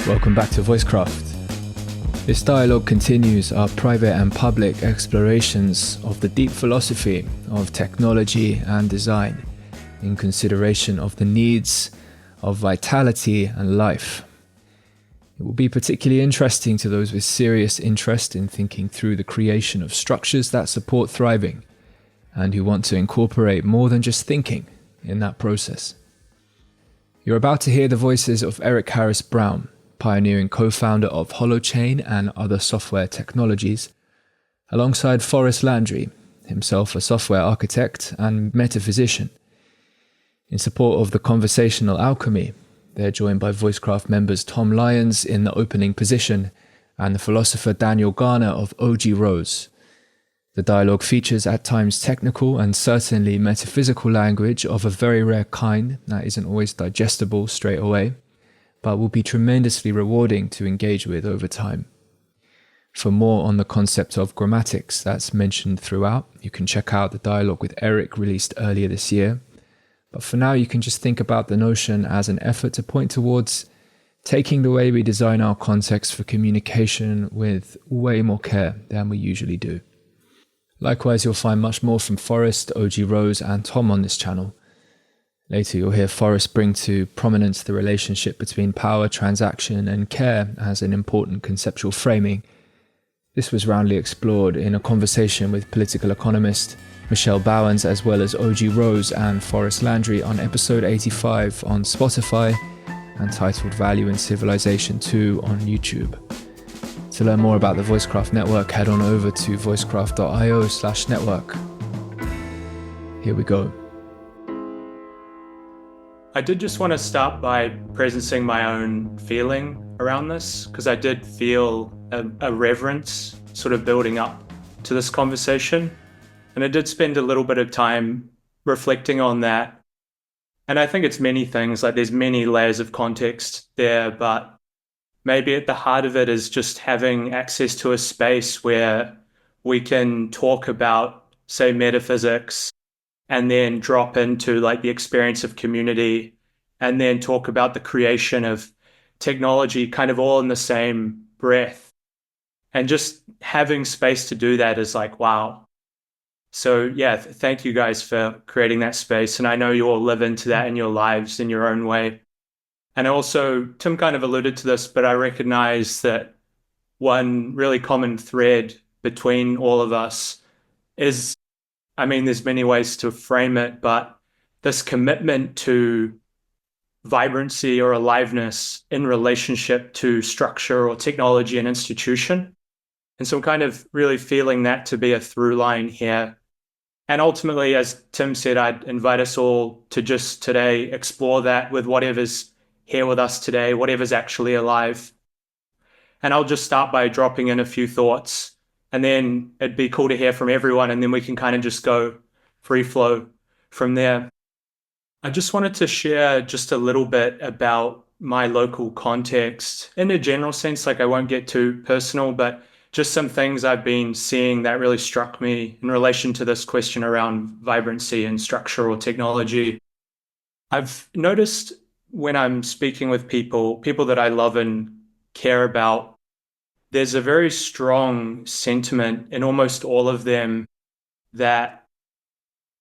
Welcome back to Voicecraft. This dialogue continues our private and public explorations of the deep philosophy of technology and design in consideration of the needs of vitality and life. It will be particularly interesting to those with serious interest in thinking through the creation of structures that support thriving and who want to incorporate more than just thinking in that process. You're about to hear the voices of Eric Harris-Braun, pioneering co-founder of Holochain and other software technologies, alongside Forrest Landry, himself a software architect and metaphysician. In support of the conversational alchemy, they're joined by Voicecraft members Tom Lyons in the opening position and the philosopher Daniel Garner of O.G. The dialogue features at times technical and certainly metaphysical language of a very rare kind that isn't always digestible straight away, but will be tremendously rewarding to engage with over time. For more on the concept of grammatics that's mentioned throughout, you can check out the dialogue with Eric released earlier this year. But for now, you can just think about the notion as an effort to point towards taking the way we design our context for communication with way more care than we usually do. Likewise, you'll find much more from Forrest, O.G. and Tom on this channel. Later, you'll hear Forrest bring to prominence the relationship between power, transaction, and care as an important conceptual framing. This was roundly explored in a conversation with political economist Michelle Bowens, as well as O.G. and Forrest Landry on episode 85 on Spotify and titled Value in Civilization 2 on YouTube. To learn more about the Voicecraft network, head on over to voicecraft.io/network. Here we go. I did just want to start by presencing my own feeling around this, because I did feel a reverence sort of building up to this conversation. And I did spend a little bit of time reflecting on that. And I think it's many things, like there's many layers of context there, but maybe at the heart of it is just having access to a space where we can talk about, say, metaphysics, and then drop into like the experience of community, and then talk about the creation of technology kind of all in the same breath. And just having space to do that is like, wow. So yeah, thank you guys for creating that space. And I know you all live into that in your lives in your own way. And also, Tim kind of alluded to this, but I recognize that one really common thread between all of us is, I mean, there's many ways to frame it, but this commitment to vibrancy or aliveness in relationship to structure or technology and institution. And so I'm kind of really feeling that to be a through line here. And ultimately, as Tim said, I'd invite us all to just today explore that with whatever's here with us today, whatever's actually alive. And I'll just start by dropping in a few thoughts, and then it'd be cool to hear from everyone, and then we can kind of just go free flow from there. I just wanted to share just a little bit about my local context in a general sense, like I won't get too personal, but just some things I've been seeing that really struck me in relation to this question around vibrancy and structure or technology. I've noticed when I'm speaking with people that I love and care about, there's a very strong sentiment in almost all of them that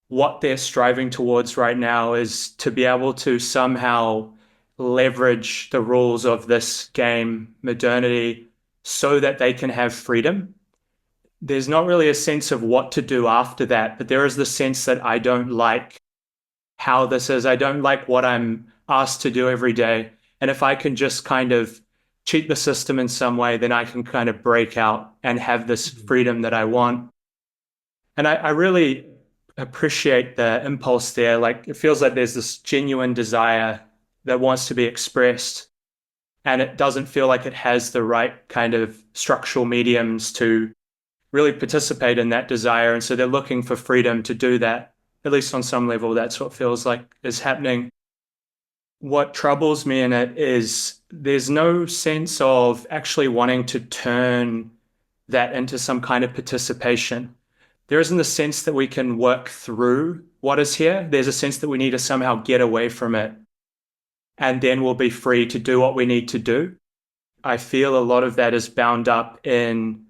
what they're striving towards right now is to be able to somehow leverage the rules of this game, modernity, so that they can have freedom. There's not really a sense of what to do after that, but there is the sense that I don't like how this is. I don't like what I'm asked to do every day. And if I can just kind of cheat the system in some way, then I can kind of break out and have this freedom that I want. And I really appreciate the impulse there. Like, it feels like there's this genuine desire that wants to be expressed, and it doesn't feel like it has the right kind of structural mediums to really participate in that desire. And so they're looking for freedom to do that. At least on some level, that's what feels like is happening. What troubles me in it is there's no sense of actually wanting to turn that into some kind of participation. There isn't the sense that we can work through what is here. There's a sense that we need to somehow get away from it, and then we'll be free to do what we need to do. I feel a lot of that is bound up in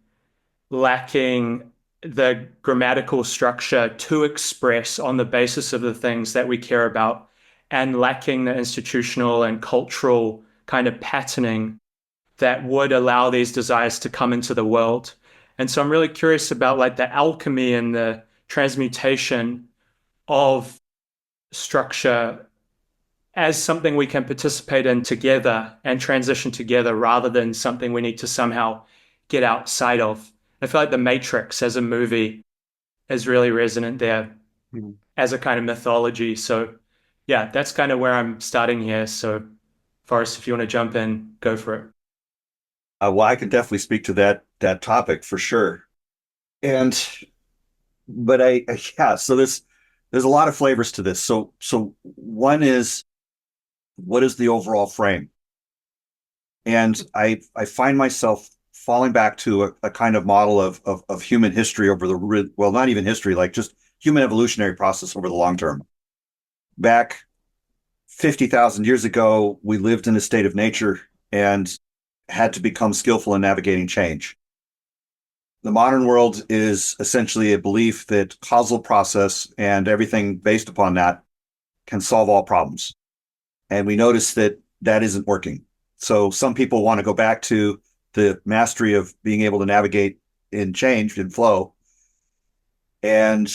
lacking the grammatical structure to express on the basis of the things that we care about, and lacking the institutional and cultural kind of patterning that would allow these desires to come into the world. And so I'm really curious about like the alchemy and the transmutation of structure as something we can participate in together and transition together, rather than something we need to somehow get outside of. I feel like The Matrix as a movie is really resonant there as a kind of mythology. So yeah, that's kind of where I'm starting here. So Forrest, if you want to jump in, go for it. Well, I can definitely speak to that topic for sure. And but yeah, so there's a lot of flavors to this. So one is, what is the overall frame? And I find myself falling back to a kind of model of human history over well, not even history, like just human evolutionary process over the long term. Back 50,000 years ago, we lived in a state of nature and had to become skillful in navigating change. The modern world is essentially a belief that causal process and everything based upon that can solve all problems. And we notice that that isn't working. So some people want to go back to the mastery of being able to navigate in change, in flow. And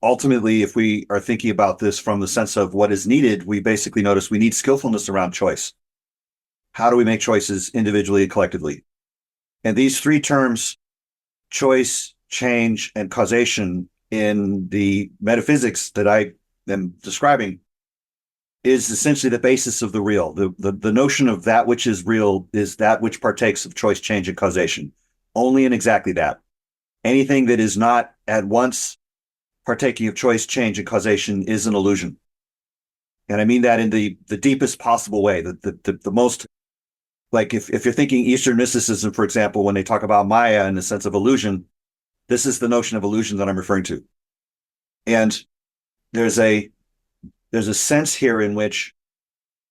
ultimately, if we are thinking about this from the sense of what is needed, we basically notice we need skillfulness around choice. How do we make choices individually and collectively? And these three terms, choice, change, and causation, in the metaphysics that I am describing, is essentially the basis of the real. The notion of that which is real is that which partakes of choice, change, and causation. Only and exactly that. Anything that is not at once partaking of choice, change, and causation is an illusion. And I mean that in the deepest possible way. The most, like if you're thinking Eastern mysticism, for example, when they talk about Maya in the sense of illusion, this is the notion of illusion that I'm referring to. And there's a sense here in which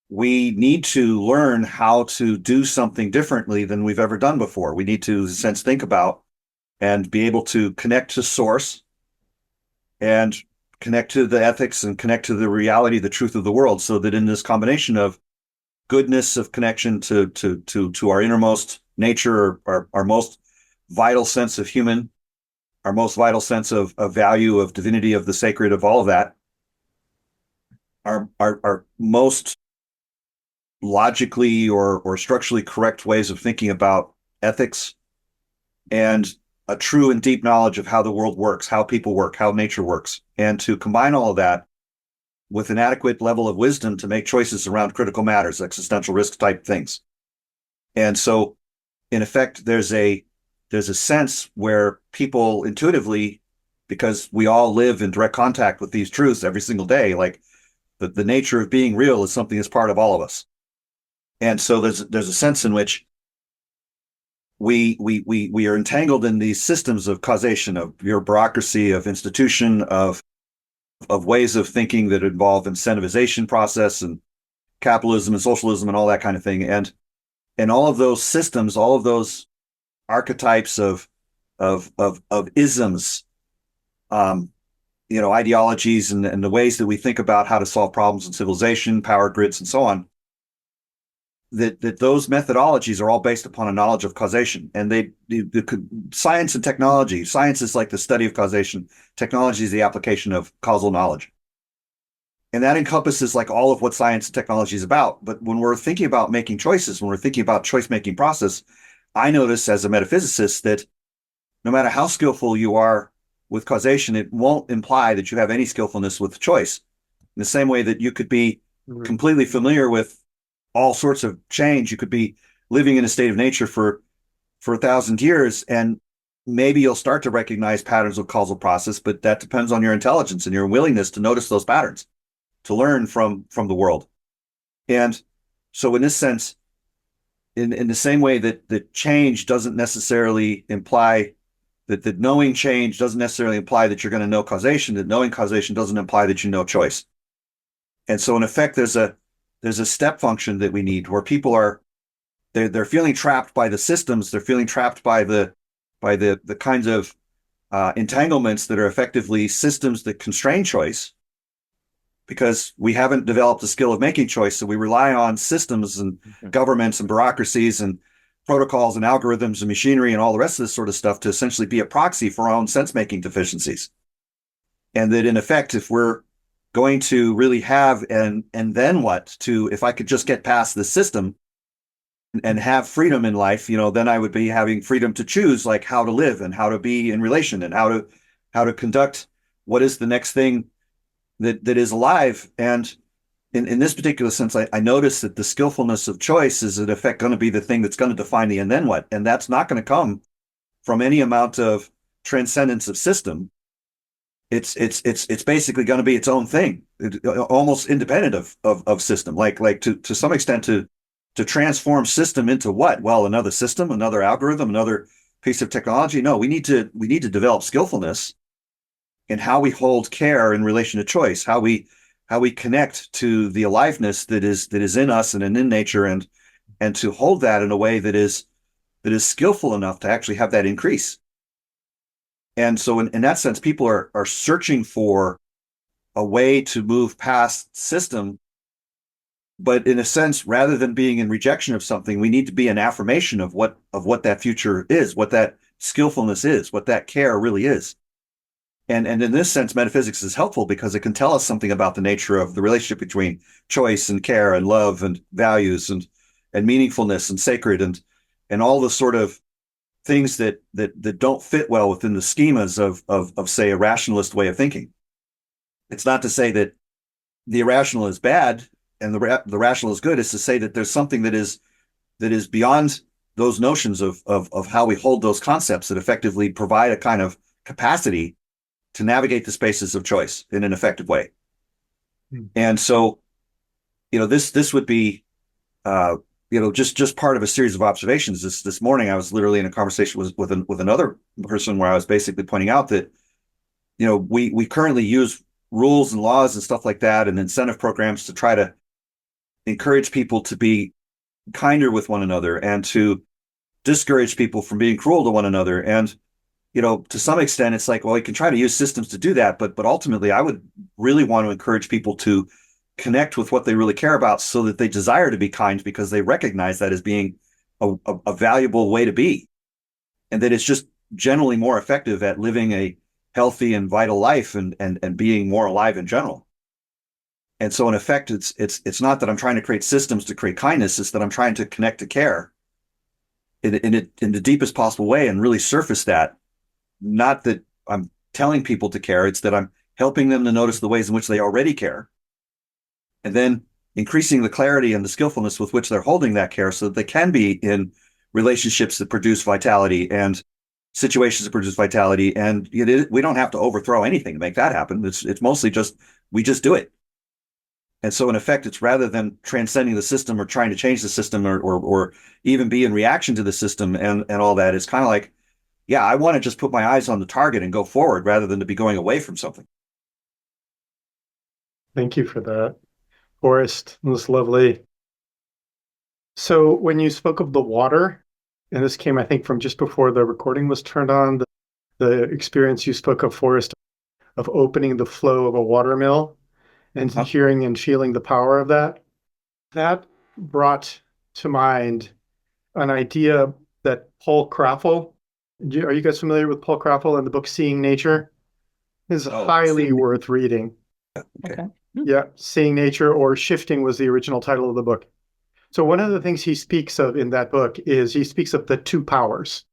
we need to learn how to do something differently than we've ever done before. We need to, in a sense, think about and be able to connect to source and connect to the ethics and connect to the reality, the truth of the world, so that in this combination of goodness, of connection to our innermost nature, our most vital sense of human, our most vital sense of value, of divinity, of the sacred, of all of that, our most logically or structurally correct ways of thinking about ethics, and a true and deep knowledge of how the world works, how people work, how nature works, and to combine all of that with an adequate level of wisdom to make choices around critical matters, existential risk type things. And so, in effect, there's a sense where people intuitively, because we all live in direct contact with these truths every single day, like the nature of being real is something that's part of all of us. And so there's a sense in which we are entangled in these systems of causation, of bureaucracy, of institution, of ways of thinking that involve incentivization process and capitalism and socialism and all that kind of thing. And all of those systems, all of those archetypes of isms, ideologies and the ways that we think about how to solve problems in civilization, power grids, and so on, that those methodologies are all based upon a knowledge of causation. And science and technology, science is like the study of causation. Technology is the application of causal knowledge. And that encompasses like all of what science and technology is about. But when we're thinking about making choices, when we're thinking about choice-making process, I notice as a metaphysicist that no matter how skillful you are with causation, it won't imply that you have any skillfulness with choice. In the same way that you could be completely familiar with all sorts of change. You could be living in a state of nature for 1,000 years, and maybe you'll start to recognize patterns of causal process, but that depends on your intelligence and your willingness to notice those patterns, to learn from the world. And so in this sense, in the same way that change doesn't necessarily imply that knowing change doesn't necessarily imply that you're going to know causation, that knowing causation doesn't imply that you know choice. And so in effect, there's a step function that we need where people are they're feeling trapped by the systems. They're feeling trapped by the kinds of entanglements that are effectively systems that constrain choice, because we haven't developed the skill of making choice. So we rely on systems and governments and bureaucracies and protocols and algorithms and machinery and all the rest of this sort of stuff to essentially be a proxy for our own sense-making deficiencies. And that in effect, if we're going to really have and then what to, if I could just get past the system and have freedom in life, then I would be having freedom to choose like how to live and how to be in relation and how to conduct what is the next thing that is alive. And in this particular sense, I notice that the skillfulness of choice is in effect going to be the thing that's going to define the and then what. And that's not going to come from any amount of transcendence of system. It's basically going to be its own thing, almost independent of system. Like to some extent to transform system into what? Well, another system, another algorithm, another piece of technology. No, we need to develop skillfulness in how we hold care in relation to choice, how we connect to the aliveness that is in us and in nature, and to hold that in a way that is skillful enough to actually have that increase. And so in that sense, people are searching for a way to move past system. But in a sense, rather than being in rejection of something, we need to be an affirmation of what that future is, what that skillfulness is, what that care really is. And in this sense, metaphysics is helpful because it can tell us something about the nature of the relationship between choice and care and love and values and meaningfulness and sacred and all the sort of things that don't fit well within the schemas of say a rationalist way of thinking. It's not to say that the irrational is bad and the rational is good. It's to say that there's something that is beyond those notions of how we hold those concepts that effectively provide a kind of capacity to navigate the spaces of choice in an effective way. And so, this would be, just part of a series of observations. This morning, I was literally in a conversation with another person where I was basically pointing out that, we currently use rules and laws and stuff like that and incentive programs to try to encourage people to be kinder with one another and to discourage people from being cruel to one another. And to some extent, it's like, well, you can try to use systems to do that, but ultimately, I would really want to encourage people to connect with what they really care about, so that they desire to be kind because they recognize that as being a valuable way to be, and that it's just generally more effective at living a healthy and vital life and being more alive in general. And so, in effect, it's not that I'm trying to create systems to create kindness; it's that I'm trying to connect to care in the deepest possible way and really surface that. Not that I'm telling people to care, it's that I'm helping them to notice the ways in which they already care, and then increasing the clarity and the skillfulness with which they're holding that care so that they can be in relationships that produce vitality and situations that produce vitality. And we don't have to overthrow anything to make that happen. It's mostly just, we just do it. And so in effect, it's rather than transcending the system or trying to change the system or even be in reaction to the system and all that, it's kind of like, yeah, I want to just put my eyes on the target and go forward rather than to be going away from something. Thank you for that, Forrest. It was lovely. So when you spoke of the water, and this came, I think, from just before the recording was turned on, the experience you spoke of, Forrest, of opening the flow of a water mill and hearing and feeling the power of that brought to mind an idea that Paul Kraffel, are you guys familiar with Paul Kraffel and the book Seeing Nature? Is highly worth reading. Okay. Yeah, Seeing Nature, or Shifting was the original title of the book. So one of the things he speaks of in that book is he speaks of the two powers.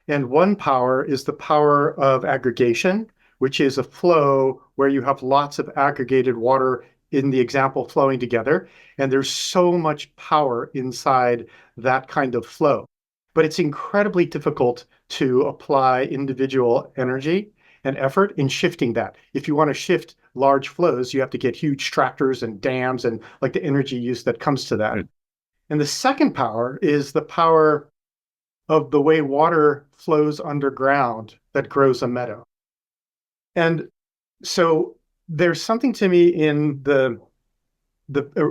And one power is the power of aggregation, which is a flow where you have lots of aggregated water in the example flowing together. And there's so much power inside that kind of flow. But it's incredibly difficult to apply individual energy and effort in shifting that. If you want to shift large flows, you have to get huge tractors and dams and like the energy use that comes to that. Right. And the second power is the power of the way water flows underground that grows a meadow. And so there's something to me in the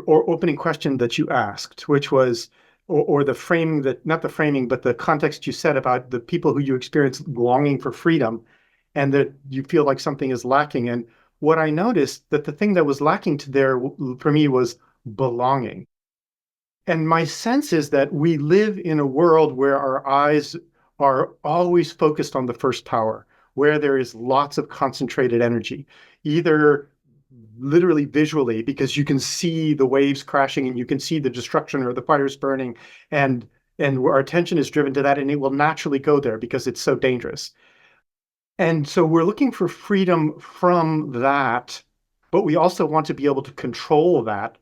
opening question that you asked, which was, or the framing that, not the framing, but the context you said about the people who you experience longing for freedom and that you feel like something is lacking. And what I noticed that the thing that was lacking to there for me was belonging. And my sense is that we live in a world where our eyes are always focused on the first power, where there is lots of concentrated energy, either literally visually, because you can see the waves crashing and you can see the destruction or the fires burning, and our attention is driven to that, and it will naturally go there because it's so dangerous. And so we're looking for freedom from that, but we also want to be able to control that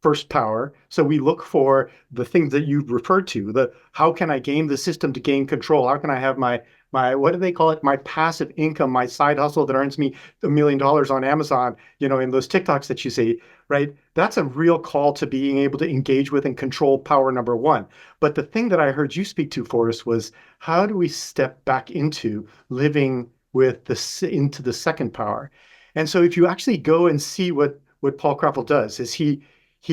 first power. So we look for the things that you've referred to, the how can I game the system to gain control? How can I have my what do they call it? My passive income, my side hustle that earns me $1 million on Amazon, in those TikToks that you see, right? That's a real call to being able to engage with and control power number one. But the thing that I heard you speak to, Forrest, was how do we step back into living with into the second power? And so if you actually go and see what Paul Krappel does is he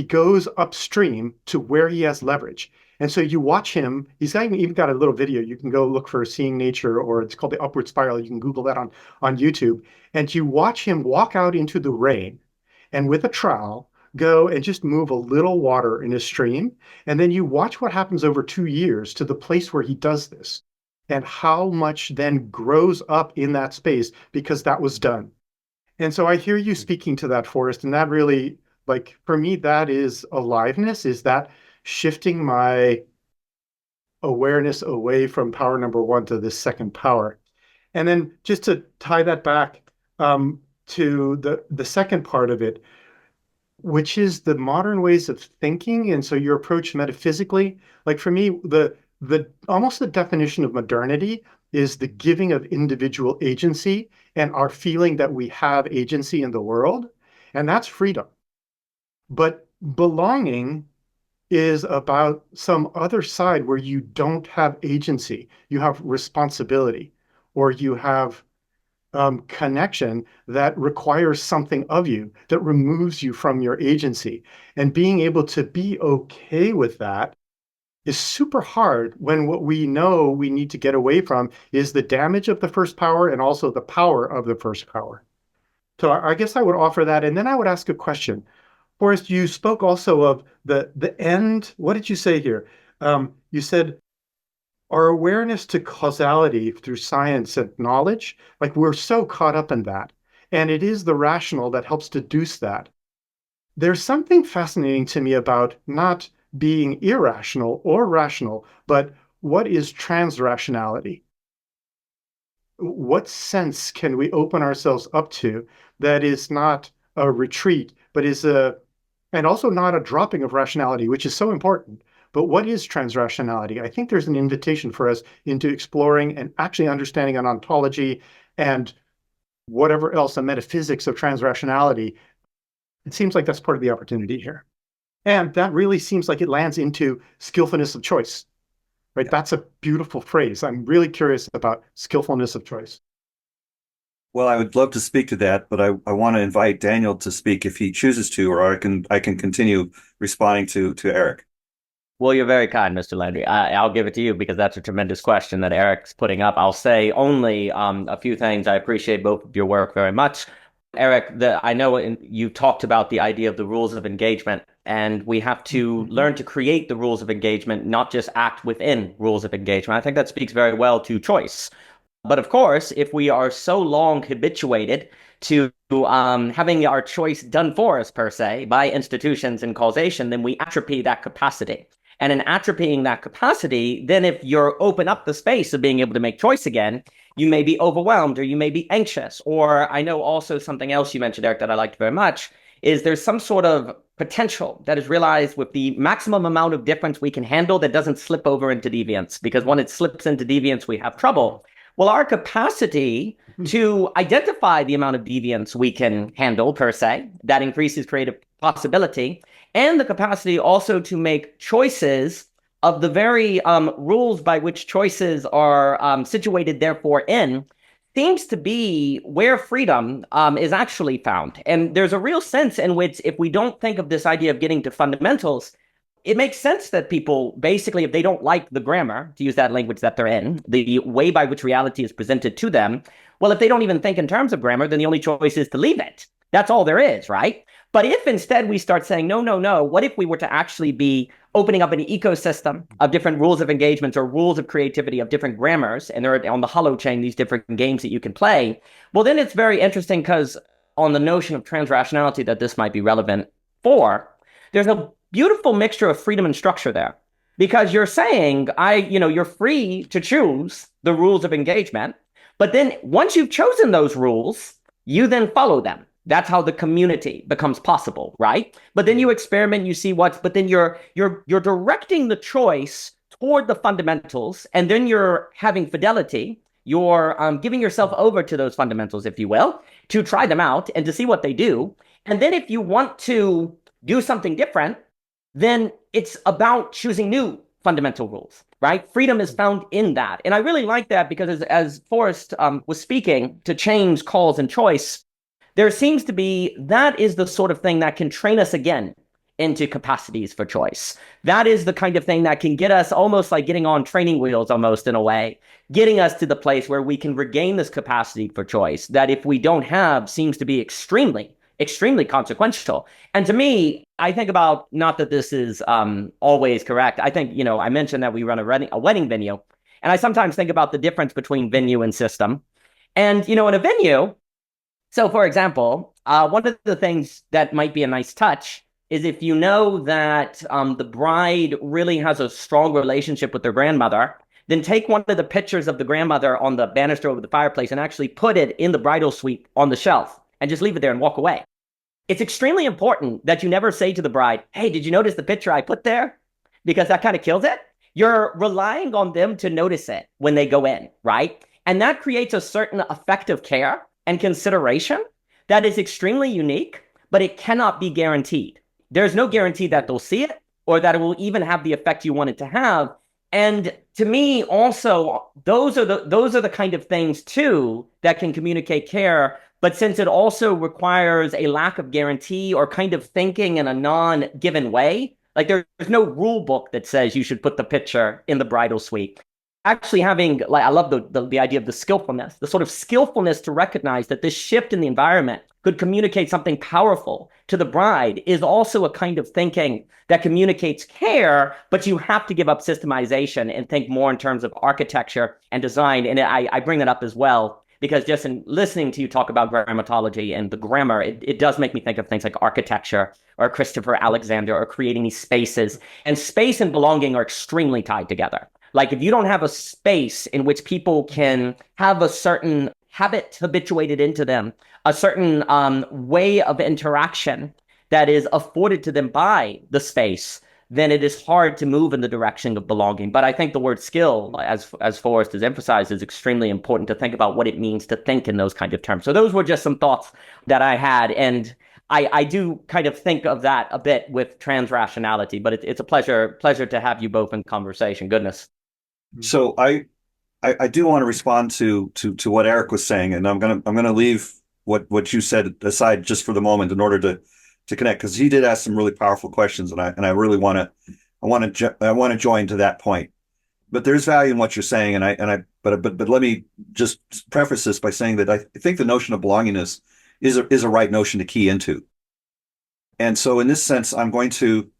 goes upstream to where he has leverage. And so you watch him, he's even got a little video. You can go look for Seeing Nature, or it's called The Upward Spiral. You can Google that on YouTube. And you watch him walk out into the rain and with a trowel go and just move a little water in a stream. And then you watch what happens over 2 years to the place where he does this and how much then grows up in that space because that was done. And so I hear you speaking to that, Forrest, and that really, like, for me, that is aliveness, is that shifting my awareness away from power number one to this second power. And then just to tie that back to the second part of it, which is the modern ways of thinking. And so your approach metaphysically, like for me, the almost the definition of modernity is the giving of individual agency and our feeling that we have agency in the world. And that's freedom. But belonging is about some other side where you don't have agency. You have responsibility, or you have connection that requires something of you, that removes you from your agency. And being able to be okay with that is super hard when what we know we need to get away from is the damage of the first power and also the power of the first power. So I guess I would offer that. And then I would ask a question. Forrest, you spoke also of the end. What did you say here? You said our awareness to causality through science and knowledge, like we're so caught up in that. And it is the rational that helps deduce that. There's something fascinating to me about not being irrational or rational, but what is transrationality? What sense can we open ourselves up to that is not a retreat, but is and also not a dropping of rationality, which is so important. But what is transrationality? I think there's an invitation for us into exploring and actually understanding an ontology and whatever else, a metaphysics of transrationality. It seems like that's part of the opportunity here. And that really seems like it lands into skillfulness of choice, right? Yeah. That's a beautiful phrase. I'm really curious about skillfulness of choice. Well, I would love to speak to that, but I want to invite Daniel to speak if he chooses to, or I can continue responding to Eric. Well, you're very kind, Mr. Landry. I'll give it to you because that's a tremendous question that Eric's putting up. I'll say only a few things. I appreciate both of your work very much. Eric, I know you talked about the idea of the rules of engagement, and we have to learn to create the rules of engagement, not just act within rules of engagement. I think that speaks very well to choice. But of course, if we are so long habituated to having our choice done for us, per se, by institutions and causation, then we atrophy that capacity. And in atrophying that capacity, then if you're open up the space of being able to make choice again, you may be overwhelmed or you may be anxious. Or I know also something else you mentioned, Eric, that I liked very much, is there's some sort of potential that is realized with the maximum amount of difference we can handle that doesn't slip over into deviance. Because when it slips into deviance, we have trouble. Well, our capacity to identify the amount of deviance we can handle, per se, that increases creative possibility, and the capacity also to make choices of the very rules by which choices are situated, therefore, in, seems to be where freedom is actually found. And there's a real sense in which, if we don't think of this idea of getting to fundamentals, it makes sense that people basically, if they don't like the grammar, to use that language that they're in, the way by which reality is presented to them, well, if they don't even think in terms of grammar, then the only choice is to leave it. That's all there is, right? But if instead we start saying, no, no, no, what if we were to actually be opening up an ecosystem of different rules of engagement or rules of creativity of different grammars, and they're on the Holochain, these different games that you can play, well, then it's very interesting because on the notion of transrationality that this might be relevant for, there's a beautiful mixture of freedom and structure there. Because you're saying, you're free to choose the rules of engagement, but then once you've chosen those rules, you then follow them. That's how the community becomes possible, right? But then you experiment, you see but then you're directing the choice toward the fundamentals, and then you're having fidelity. You're giving yourself over to those fundamentals, if you will, to try them out and to see what they do. And then if you want to do something different, then it's about choosing new fundamental rules, right? Freedom is found in that. And I really like that because as Forrest was speaking to change, calls, and choice, there seems to be, that is the sort of thing that can train us again into capacities for choice. That is the kind of thing that can get us almost like getting on training wheels almost in a way, getting us to the place where we can regain this capacity for choice that if we don't have seems to be extremely, extremely consequential. And to me, I think about, not that this is always correct. I think, I mentioned that we run a wedding venue, and I sometimes think about the difference between venue and system. And, in a venue, so for example, one of the things that might be a nice touch is if you know that the bride really has a strong relationship with their grandmother, then take one of the pictures of the grandmother on the banister over the fireplace and actually put it in the bridal suite on the shelf and just leave it there and walk away. It's extremely important that you never say to the bride, hey, did you notice the picture I put there? Because that kind of kills it. You're relying on them to notice it when they go in, right? And that creates a certain effective care and consideration that is extremely unique, but it cannot be guaranteed. There's no guarantee that they'll see it or that it will even have the effect you want it to have. And to me, also, those are the kind of things too that can communicate care. But since it also requires a lack of guarantee or kind of thinking in a non-given way, like there's no rule book that says you should put the picture in the bridal suite. Actually having, I love the idea of the skillfulness, the sort of skillfulness to recognize that this shift in the environment could communicate something powerful to the bride is also a kind of thinking that communicates care, but you have to give up systemization and think more in terms of architecture and design. And I bring that up as well, because just in listening to you talk about grammatology and the grammar, it does make me think of things like architecture or Christopher Alexander or creating these spaces. And space and belonging are extremely tied together. Like if you don't have a space in which people can have a certain habit habituated into them, a certain way of interaction that is afforded to them by the space, then it is hard to move in the direction of belonging. But I think the word skill, as Forrest has emphasized, is extremely important to think about what it means to think in those kind of terms. So those were just some thoughts that I had. And I do kind of think of that a bit with transrationality, but it's a pleasure to have you both in conversation. Goodness. So I do want to respond to what Eric was saying, and I'm gonna leave what you said aside just for the moment in order to connect, because he did ask some really powerful questions, and I really want to join to that point. But there's value in what you're saying, but let me just preface this by saying that I think the notion of belongingness is a right notion to key into. And so in this sense, I'm going to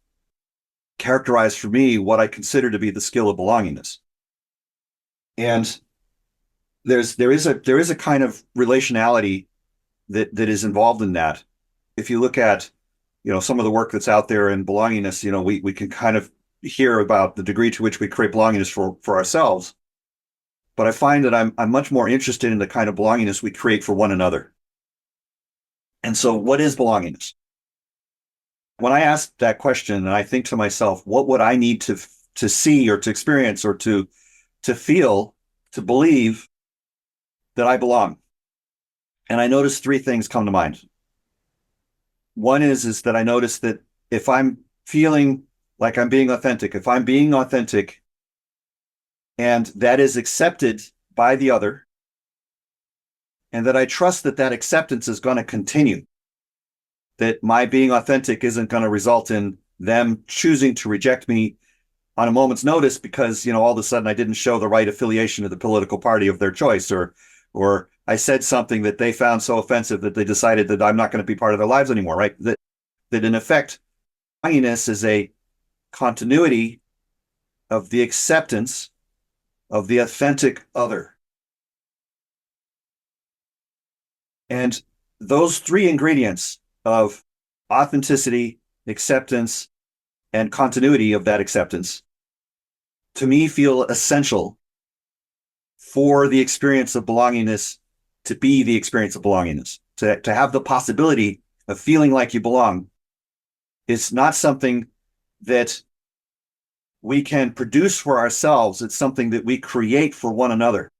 characterize for me what I consider to be the skill of belongingness. And there is a kind of relationality that is involved in that. If you look at, some of the work that's out there in belongingness, we can kind of hear about the degree to which we create belongingness for ourselves. But I find that I'm much more interested in the kind of belongingness we create for one another. And so what is belongingness? When I ask that question and I think to myself, what would I need to see or to experience or to feel, to believe that I belong? And I notice three things come to mind. One is that I notice that if I'm feeling like I'm being authentic, if I'm being authentic and that is accepted by the other, and that I trust that acceptance is going to continue, that my being authentic isn't going to result in them choosing to reject me on a moment's notice because, all of a sudden I didn't show the right affiliation to the political party of their choice, or I said something that they found so offensive that they decided that I'm not going to be part of their lives anymore, right? That in effect, belongingness is a continuity of the acceptance of the authentic other. And those three ingredients of authenticity, acceptance, and continuity of that acceptance, to me, feel essential for the experience of belongingness to be the experience of belongingness. To have the possibility of feeling like you belong is not something that we can produce for ourselves. It's something that we create for one another.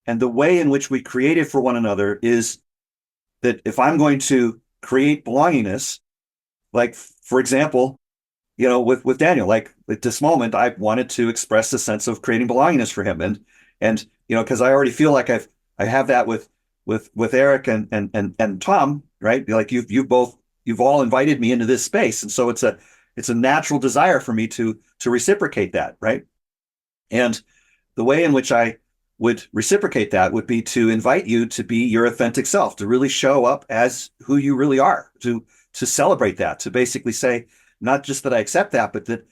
And the way in which we create it for one another is that if I'm going to create belongingness, like, for example, with Daniel, like at this moment, I wanted to express a sense of creating belongingness for him. And because I already feel like I have that with Eric and Tom, right? Like you've all invited me into this space. And so it's a natural desire for me to reciprocate that, right? And the way in which I would reciprocate that would be to invite you to be your authentic self, to really show up as who you really are, to celebrate that, to basically say, not just that I accept that, but that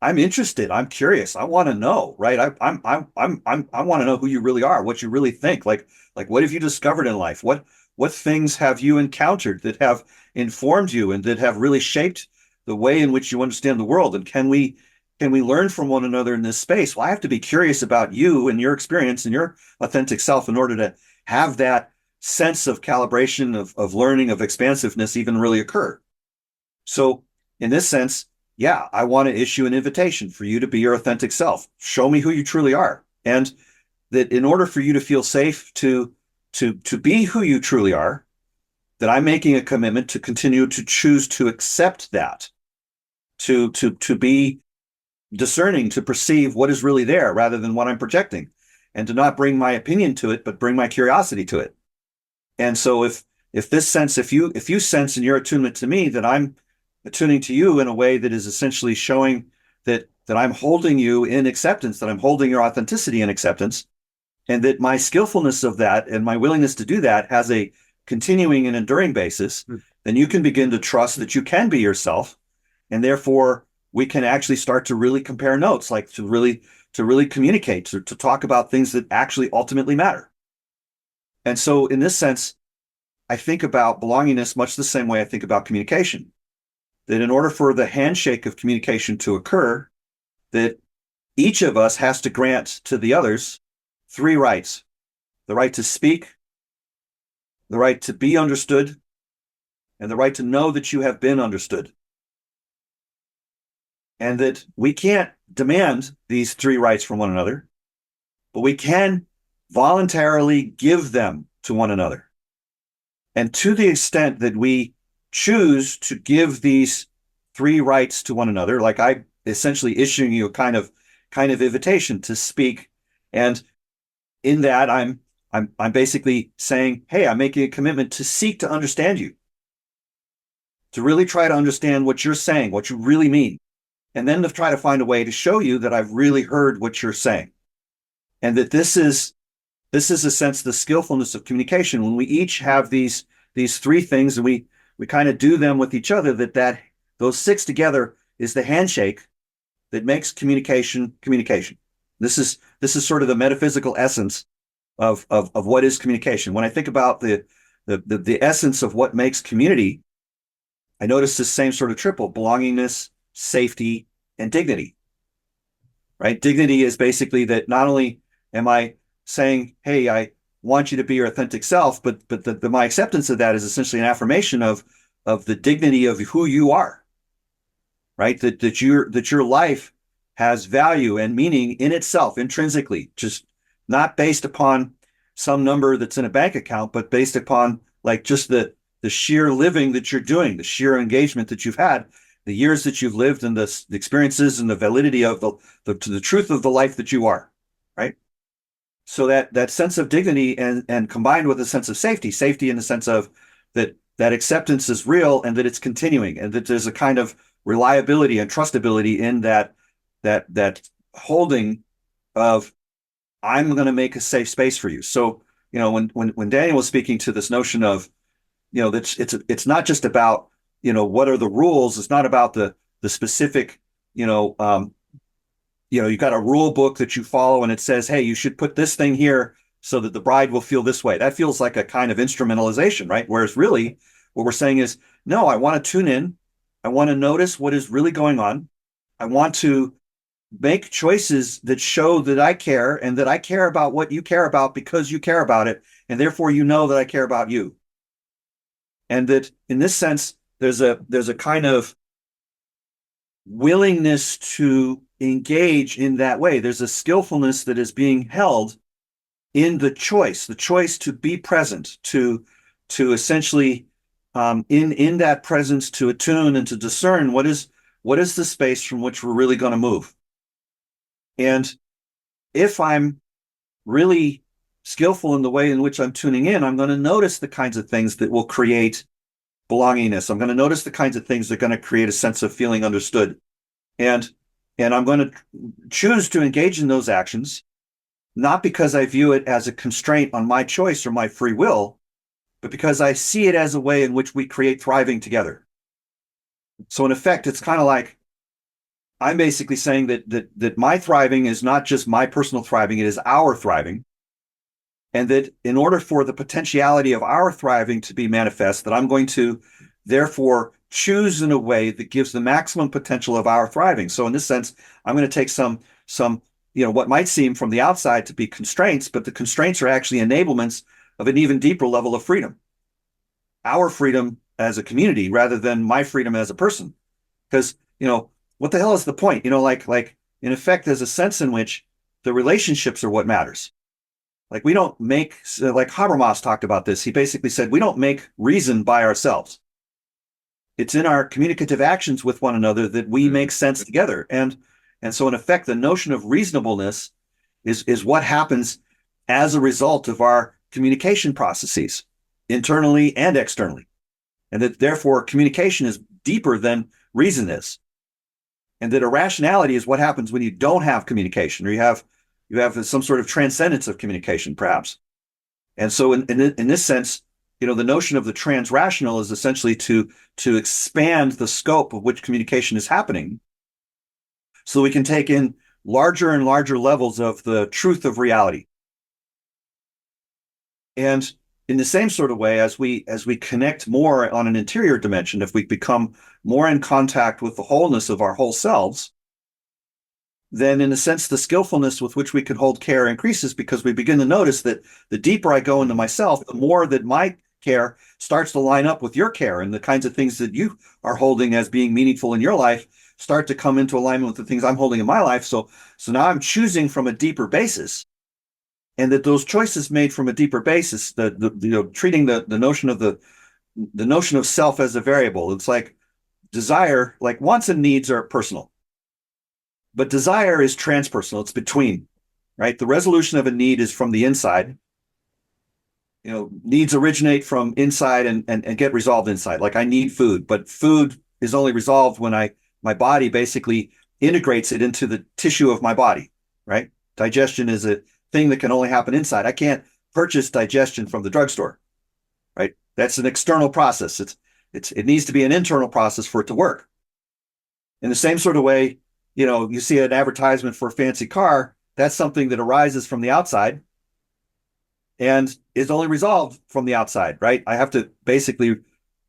I'm interested, I'm curious, I want to know, right? I want to know who you really are, what you really think, like what have you discovered in life? What things have you encountered that have informed you and that have really shaped the way in which you understand the world? And can we learn from one another in this space? Well, I have to be curious about you and your experience and your authentic self in order to have that sense of calibration, of learning, of expansiveness even really occur. So in this sense, yeah, I want to issue an invitation for you to be your authentic self. Show me who you truly are. And that in order for you to feel safe to be who you truly are, that I'm making a commitment to continue to choose to accept that, to be discerning, to perceive what is really there rather than what I'm projecting, and to not bring my opinion to it, but bring my curiosity to it. And so if you sense in your attunement to me that I'm attuning to you in a way that is essentially showing that I'm holding you in acceptance, that I'm holding your authenticity in acceptance, and that my skillfulness of that and my willingness to do that has a continuing and enduring basis, then you can begin to trust that you can be yourself. And therefore we can actually start to really compare notes, like to really communicate, to talk about things that actually ultimately matter. And so in this sense, I think about belongingness much the same way I think about communication. That in order for the handshake of communication to occur, that each of us has to grant to the others three rights: the right to speak, the right to be understood, and the right to know that you have been understood. And that we can't demand these three rights from one another, but we can voluntarily give them to one another. And to the extent that we choose to give these three rights to one another, like I essentially issuing you a kind of invitation to speak, and in that I'm basically saying, hey, I'm making a commitment to seek to understand you, to really try to understand what you're saying, what you really mean, and then to try to find a way to show you that I've really heard what you're saying, and that this is a sense of the skillfulness of communication. When we each have these three things and we kind of do them with each other, that those six together is the handshake that makes communication. This is sort of the metaphysical essence of what is communication. When I think about the essence of what makes community, I notice this same sort of triple: belongingness, safety, and dignity. Right? Dignity is basically that not only am I saying, hey, I want you to be your authentic self, but my acceptance of that is essentially an affirmation of the dignity of who you are. Right? That your life has value and meaning in itself, intrinsically, just not based upon some number that's in a bank account, but based upon like just the sheer living that you're doing, the sheer engagement that you've had, the years that you've lived, and the experiences and the validity of the truth of the life that you are, right? So that sense of dignity and combined with a sense of safety in the sense of that that acceptance is real and that it's continuing, and that there's a kind of reliability and trustability in that holding of, I'm going to make a safe space for you. So, when Daniel was speaking to this notion of, that it's not just about, what are the rules. It's not about the specific, you've got a rule book that you follow and it says, hey, you should put this thing here so that the bride will feel this way. That feels like a kind of instrumentalization, right? Whereas really what we're saying is, no, I want to tune in. I want to notice what is really going on. I want to make choices that show that I care, and that I care about what you care about because you care about it. And therefore, that I care about you. And that in this sense, there's a kind of willingness to engage in that way. There's a skillfulness that is being held in the choice to be present, to essentially in that presence, to attune and to discern what is the space from which we're really going to move. And if I'm really skillful in the way in which I'm tuning in, I'm going to notice the kinds of things that will create belongingness. I'm going to notice the kinds of things that are going to create a sense of feeling understood. And I'm going to choose to engage in those actions, not because I view it as a constraint on my choice or my free will, but because I see it as a way in which we create thriving together. So in effect, it's kind of like I'm basically saying that my thriving is not just my personal thriving, it is our thriving. And that in order for the potentiality of our thriving to be manifest, that I'm going to therefore choose in a way that gives the maximum potential of our thriving. So in this sense, I'm going to take some what might seem from the outside to be constraints, but the constraints are actually enablements of an even deeper level of freedom. Our freedom as a community rather than my freedom as a person. Because, what the hell is the point? Like in effect, there's a sense in which the relationships are what matters. Like we don't make, like Habermas talked about this. He basically said, we don't make reason by ourselves. It's in our communicative actions with one another that we make sense together. And so in effect, the notion of reasonableness is what happens as a result of our communication processes, internally and externally. And that therefore communication is deeper than reason is. And that irrationality is what happens when you don't have communication, or you have some sort of transcendence of communication, perhaps. And so in this sense, the notion of the transrational is essentially to expand the scope of which communication is happening, so we can take in larger and larger levels of the truth of reality. And in the same sort of way, as we connect more on an interior dimension, if we become more in contact with the wholeness of our whole selves, then in a sense, the skillfulness with which we can hold care increases, because we begin to notice that the deeper I go into myself, the more that my care starts to line up with your care, and the kinds of things that you are holding as being meaningful in your life start to come into alignment with the things I'm holding in my life. So now I'm choosing from a deeper basis. And that those choices made from a deeper basis, treating the notion of the notion of self as a variable. It's like desire, like wants and needs are personal, but desire is transpersonal. It's between, right? The resolution of a need is from the inside. Needs originate from inside and get resolved inside. Like I need food, but food is only resolved when my body basically integrates it into the tissue of my body, right? Digestion is a thing that can only happen inside. I can't purchase digestion from the drugstore, right? That's an external process. It needs to be an internal process for it to work. In the same sort of way, you see an advertisement for a fancy car, that's something that arises from the outside and is only resolved from the outside, right? I have to basically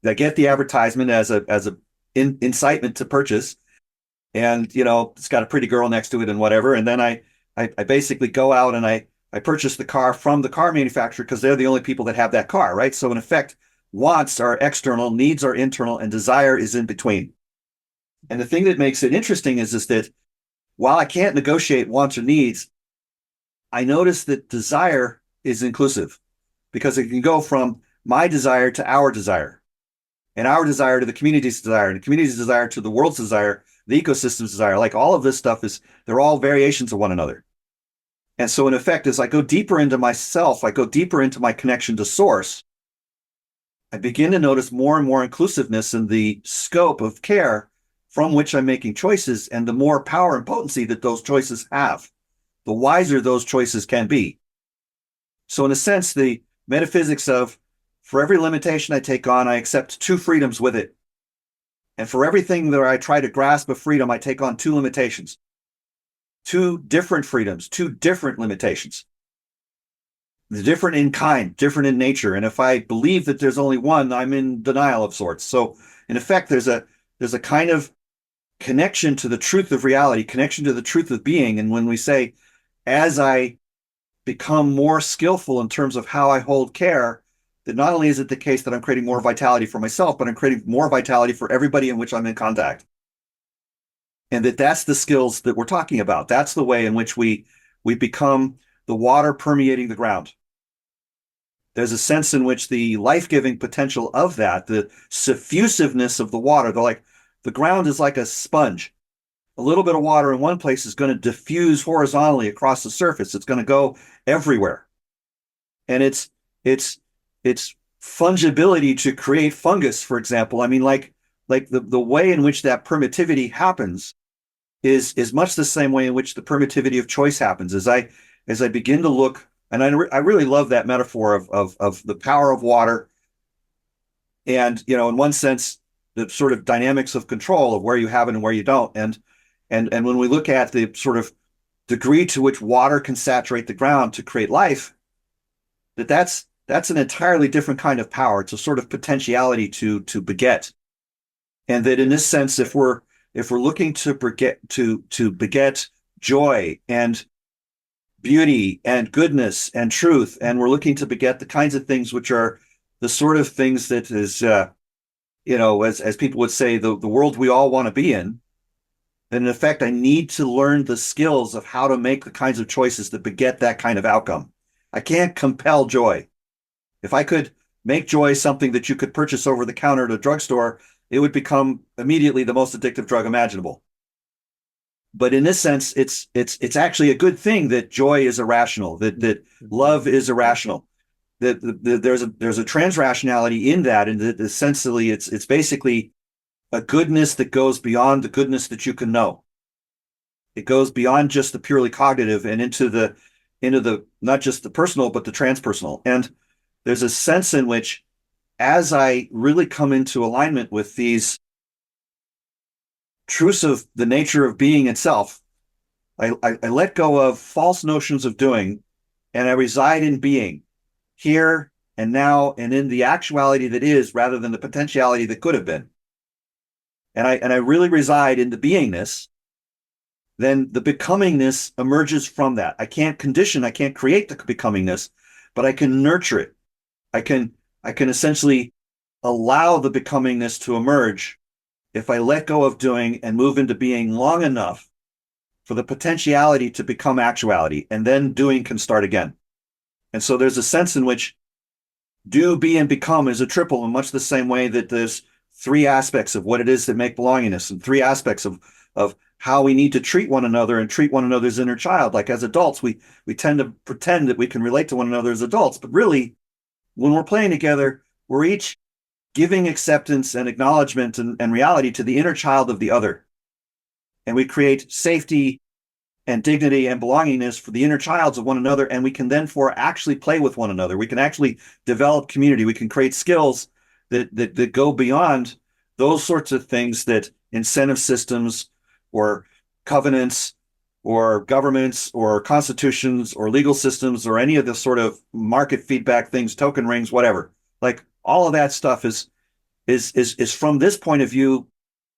get the advertisement as a incitement to purchase, and it's got a pretty girl next to it and whatever, and then I basically go out and I purchase the car from the car manufacturer because they're the only people that have that car, right? So in effect, wants are external, needs are internal, and desire is in between. And the thing that makes it interesting is that while I can't negotiate wants or needs, I notice that desire is inclusive, because it can go from my desire to our desire, and our desire to the community's desire, and the community's desire to the world's desire, the ecosystem's desire. Like all of this stuff they're all variations of one another. And so in effect, as I go deeper into myself, I go deeper into my connection to source, I begin to notice more and more inclusiveness in the scope of care from which I'm making choices, and the more power and potency that those choices have, the wiser those choices can be. So in a sense, the metaphysics of, for every limitation I take on, I accept two freedoms with it. And for everything that I try to grasp of freedom, I take on two limitations, two different freedoms, two different limitations. Different in kind, different in nature. And if I believe that there's only one, I'm in denial of sorts. So in effect, there's a kind of connection to the truth of reality, connection to the truth of being. And when we say, as I become more skillful in terms of how I hold care, that not only is it the case that I'm creating more vitality for myself, but I'm creating more vitality for everybody in which I'm in contact. And that's the skills that we're talking about. That's the way in which we become the water permeating the ground. There's a sense in which the life-giving potential of that, the suffusiveness of the water, the ground is like a sponge. A little bit of water in one place is going to diffuse horizontally across the surface. It's going to go everywhere. And its fungibility to create fungus, for example, I mean, like the way in which that permittivity happens is much the same way in which the permittivity of choice happens. As I begin to look, and I really love that metaphor of the power of water, and in one sense, the sort of dynamics of control of where you have it and where you don't. And when we look at the sort of degree to which water can saturate the ground to create life, that's an entirely different kind of power. It's a sort of potentiality to beget. And that in this sense, if we're looking to beget joy and beauty and goodness and truth, and we're looking to beget the kinds of things which are the sort of things that is, as people would say, the world we all want to be in, then in effect, I need to learn the skills of how to make the kinds of choices that beget that kind of outcome. I can't compel joy. If I could make joy something that you could purchase over the counter at a drugstore, it would become immediately the most addictive drug imaginable. But in this sense, it's actually a good thing that joy is irrational, that love is irrational, that there's a transrationality in that, and that essentially it's basically a goodness that goes beyond the goodness that you can know. It goes beyond just the purely cognitive and into the not just the personal but the transpersonal. And there's a sense in which, as I really come into alignment with these truths of the nature of being itself, I let go of false notions of doing, and I reside in being, here and now, and in the actuality that is, rather than the potentiality that could have been. And I really reside in the beingness. Then the becomingness emerges from that. I can't create the becomingness, but I can nurture it. I can essentially allow the becomingness to emerge if I let go of doing and move into being long enough for the potentiality to become actuality, and then doing can start again. And so there's a sense in which do, be, and become is a triple in much the same way that there's three aspects of what it is that make belongingness, and three aspects of how we need to treat one another and treat one another's inner child. Like as adults, we tend to pretend that we can relate to one another as adults, but really, when we're playing together, we're each giving acceptance and acknowledgement and reality to the inner child of the other. And we create safety and dignity and belongingness for the inner childs of one another, and we can then actually play with one another. We can actually develop community. We can create skills that go beyond those sorts of things that incentive systems or covenants or governments or constitutions or legal systems or any of the sort of market feedback things, token rings, whatever. Like all of that stuff is from this point of view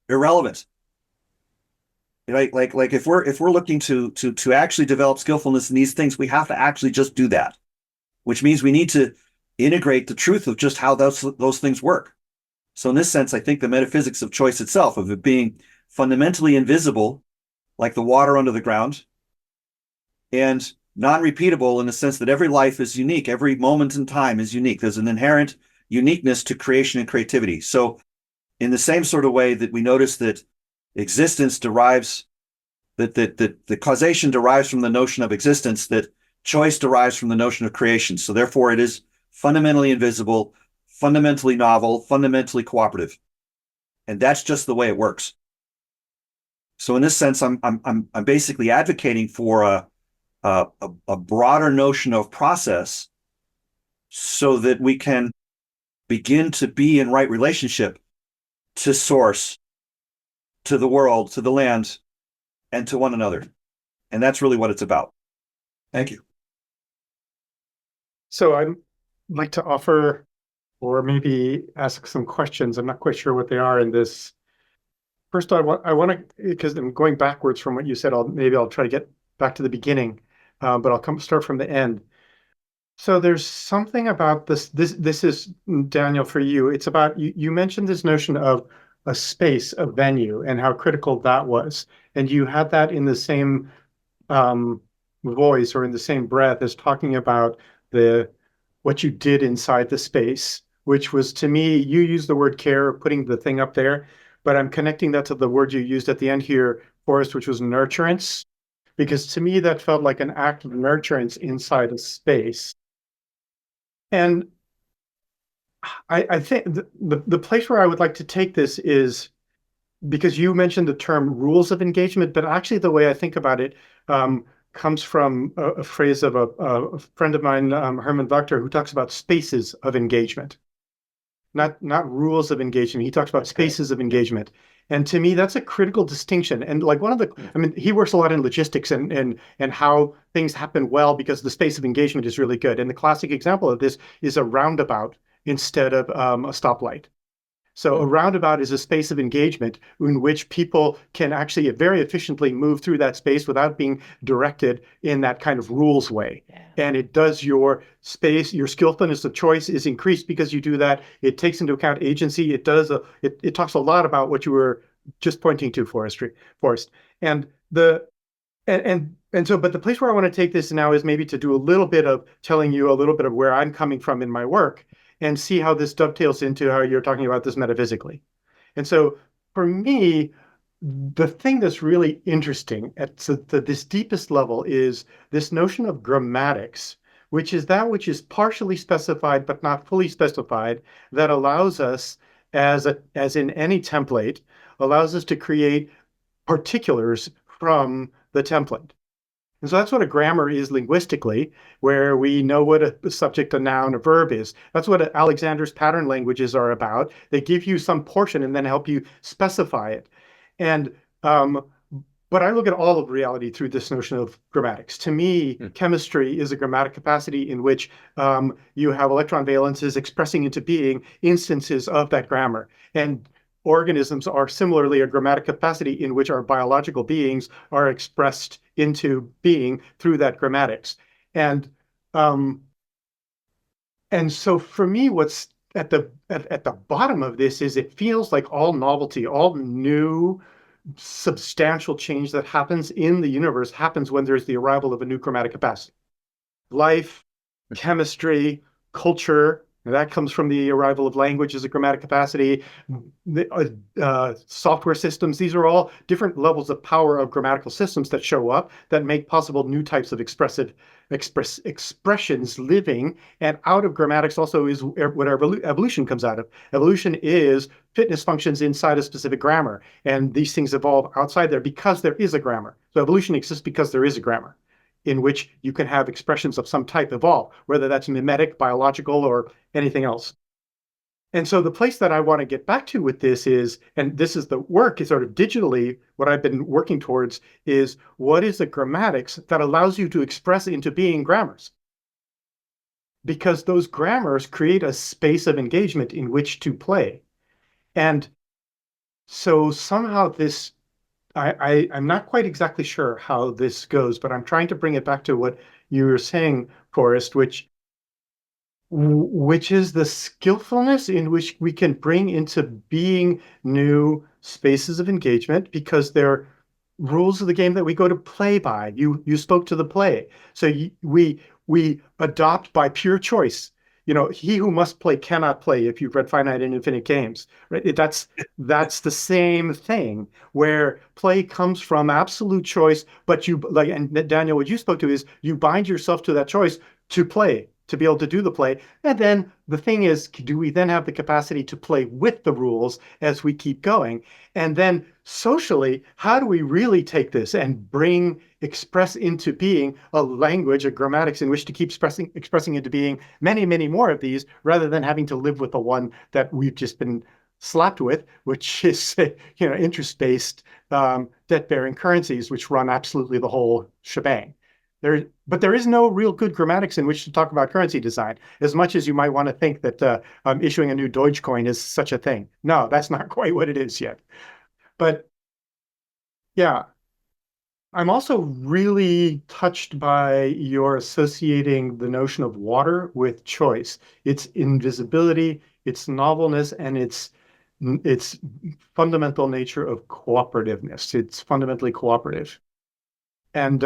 irrelevant. Like if we're looking to actually develop skillfulness in these things, we have to actually just do that, which means we need to integrate the truth of just how those things work. So in this sense, I think the metaphysics of choice itself, of it being fundamentally invisible, like the water under the ground, and non-repeatable in the sense that every life is unique, every moment in time is unique. There's an inherent uniqueness to creation and creativity. So in the same sort of way that we notice that existence derives, that the causation derives from the notion of existence, that choice derives from the notion of creation. So therefore it is fundamentally invisible, fundamentally novel, fundamentally cooperative. And that's just the way it works. So in this sense, I'm basically advocating for a broader notion of process so that we can begin to be in right relationship to source, to the world, to the land, and to one another. And that's really what it's about. Thank you. So I'd like to offer, or maybe ask some questions. I'm not quite sure what they are in this. First, I want to, because I'm going backwards from what you said. Maybe I'll try to get back to the beginning, but I'll start from the end. So there's something about this. This is, Daniel, for you. It's about, you mentioned this notion of a space, a venue, and how critical that was. And you had that in the same voice or in the same breath as talking about what you did inside the space, which was, to me, you used the word care, putting the thing up there, but I'm connecting that to the word you used at the end here, Forrest, which was nurturance, because to me that felt like an act of nurturance inside a space. And I think the place where I would like to take this is, because you mentioned the term rules of engagement, but actually the way I think about it comes from a phrase of a friend of mine, Herman Wachter, who talks about spaces of engagement, not rules of engagement. He talks about spaces of engagement. And to me, that's a critical distinction. And like he works a lot in logistics and how things happen well because the space of engagement is really good. And the classic example of this is a roundabout instead of a stoplight. So a roundabout is a space of engagement in which people can actually very efficiently move through that space without being directed in that kind of rules way. Yeah. And it does your space, your skillfulness of choice is increased because you do that. It takes into account agency. It talks a lot about what you were just pointing to, Forrest. And but the place where I want to take this now is maybe to do a little bit of telling you a little bit of where I'm coming from in my work, and see how this dovetails into how you're talking about this metaphysically. And so for me, the thing that's really interesting at this deepest level is this notion of grammatics, which is that which is partially specified but not fully specified, that allows us, as in any template, allows us to create particulars from the template. And so that's what a grammar is linguistically, where we know what a subject, a noun, a verb is. That's what Alexander's pattern languages are about. They give you some portion and then help you specify it. And but I look at all of reality through this notion of grammatics. To me, chemistry is a grammatic capacity in which you have electron valences expressing into being instances of that grammar. And organisms are similarly a grammatic capacity in which our biological beings are expressed into being through that grammatics. And so for me, what's at the bottom of this is it feels like all novelty, all new substantial change that happens in the universe happens when there's the arrival of a new grammatic capacity. Life, chemistry, culture, that comes from the arrival of language as a grammatic capacity. Software systems, these are all different levels of power of grammatical systems that show up that make possible new types of expressions living. And out of grammatics also is what evolution comes out of. Evolution is fitness functions inside a specific grammar. And these things evolve outside there because there is a grammar. So evolution exists because there is a grammar in which you can have expressions of some type evolve, whether that's mimetic, biological, or anything else. And so the place that I want to get back to with this is, and this is the work, is sort of digitally, what I've been working towards is, what is the grammatics that allows you to express into being grammars? Because those grammars create a space of engagement in which to play. And so somehow this, I'm not quite exactly sure how this goes, but I'm trying to bring it back to what you were saying, Forrest, which is the skillfulness in which we can bring into being new spaces of engagement, because they're rules of the game that we go to play by. You spoke to the play. So we adopt by pure choice. He who must play cannot play, if you've read Finite and Infinite Games, right? That's the same thing, where play comes from absolute choice, but and Daniel, what you spoke to is you bind yourself to that choice to play. to be able to do the play. And then the thing is, do we then have the capacity to play with the rules as we keep going? And then socially, how do we really take this and express into being a language, a grammatics in which to keep expressing into being many, many more of these, rather than having to live with the one that we've just been slapped with, which is, interest-based debt-bearing currencies, which run absolutely the whole shebang. But there is no real good grammatics in which to talk about currency design, as much as you might want to think that issuing a new Dogecoin is such a thing. No, that's not quite what it is yet. But yeah, I'm also really touched by your associating the notion of water with choice, its invisibility, its novelness, and its fundamental nature of cooperativeness. It's fundamentally cooperative. And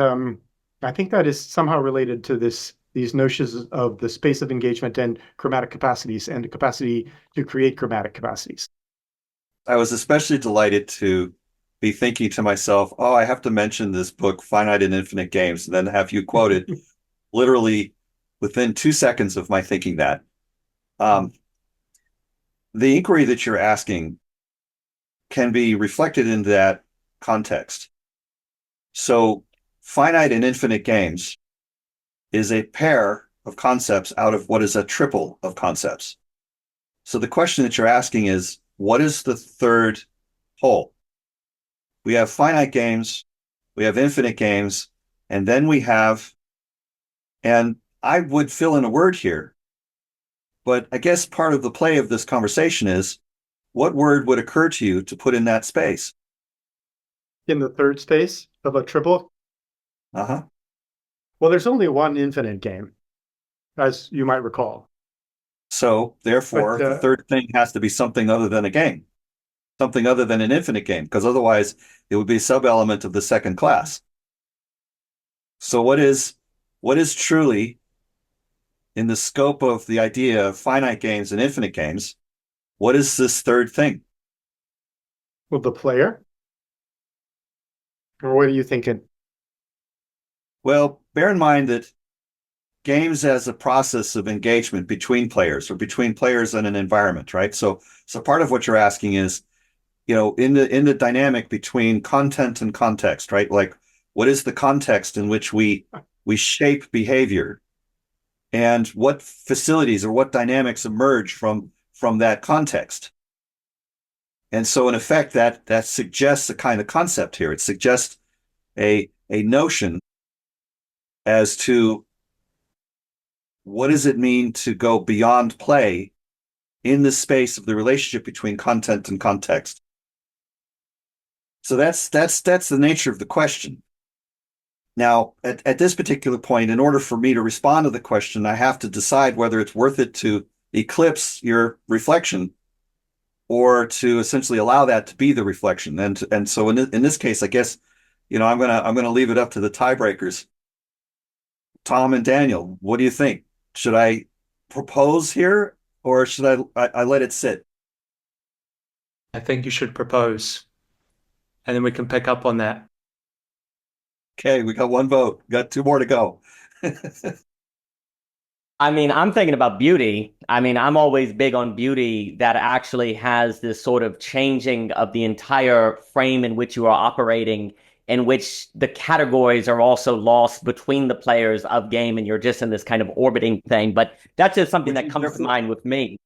I think that is somehow related to these notions of the space of engagement and chromatic capacities and the capacity to create chromatic capacities. I was especially delighted to be thinking to myself, oh, I have to mention this book, Finite and Infinite Games, and then have you quoted literally within 2 seconds of my thinking that. The inquiry that you're asking can be reflected in that context. So finite and infinite games is a pair of concepts out of what is a triple of concepts. So the question that you're asking is, what is the third whole? We have finite games, we have infinite games, and then we have, and I would fill in a word here, but I guess part of the play of this conversation is, what word would occur to you to put in that space? In the third space of a triple? Uh-huh. Well, there's only one infinite game, as you might recall. So, therefore, the third thing has to be something other than a game, something other than an infinite game, because otherwise it would be a sub-element of the second class. So what is truly, in the scope of the idea of finite games and infinite games, what is this third thing? Well, the player? Or what are you thinking? Well, bear in mind that games as a process of engagement between players or between players and an environment, right? So part of what you're asking is, in the dynamic between content and context, right? Like, what is the context in which we shape behavior, and what facilities or what dynamics emerge from that context? And so in effect, that suggests a kind of concept here. It suggests a notion as to what does it mean to go beyond play in the space of the relationship between content and context. So that's the nature of the question. Now, at this particular point, in order for me to respond to the question, I have to decide whether it's worth it to eclipse your reflection or to essentially allow that to be the reflection. And so in this case, I guess, I'm gonna leave it up to the tiebreakers. Tom and Daniel, what do you think? Should I propose here, or should I let it sit? I think you should propose, and then we can pick up on that. Okay, we got one vote. Got two more to go. I mean, I'm thinking about beauty. I mean, I'm always big on beauty that actually has this sort of changing of the entire frame in which you are operating, in which the categories are also lost between the players of game, and you're just in this kind of orbiting thing. But that's just something that comes to mind with me.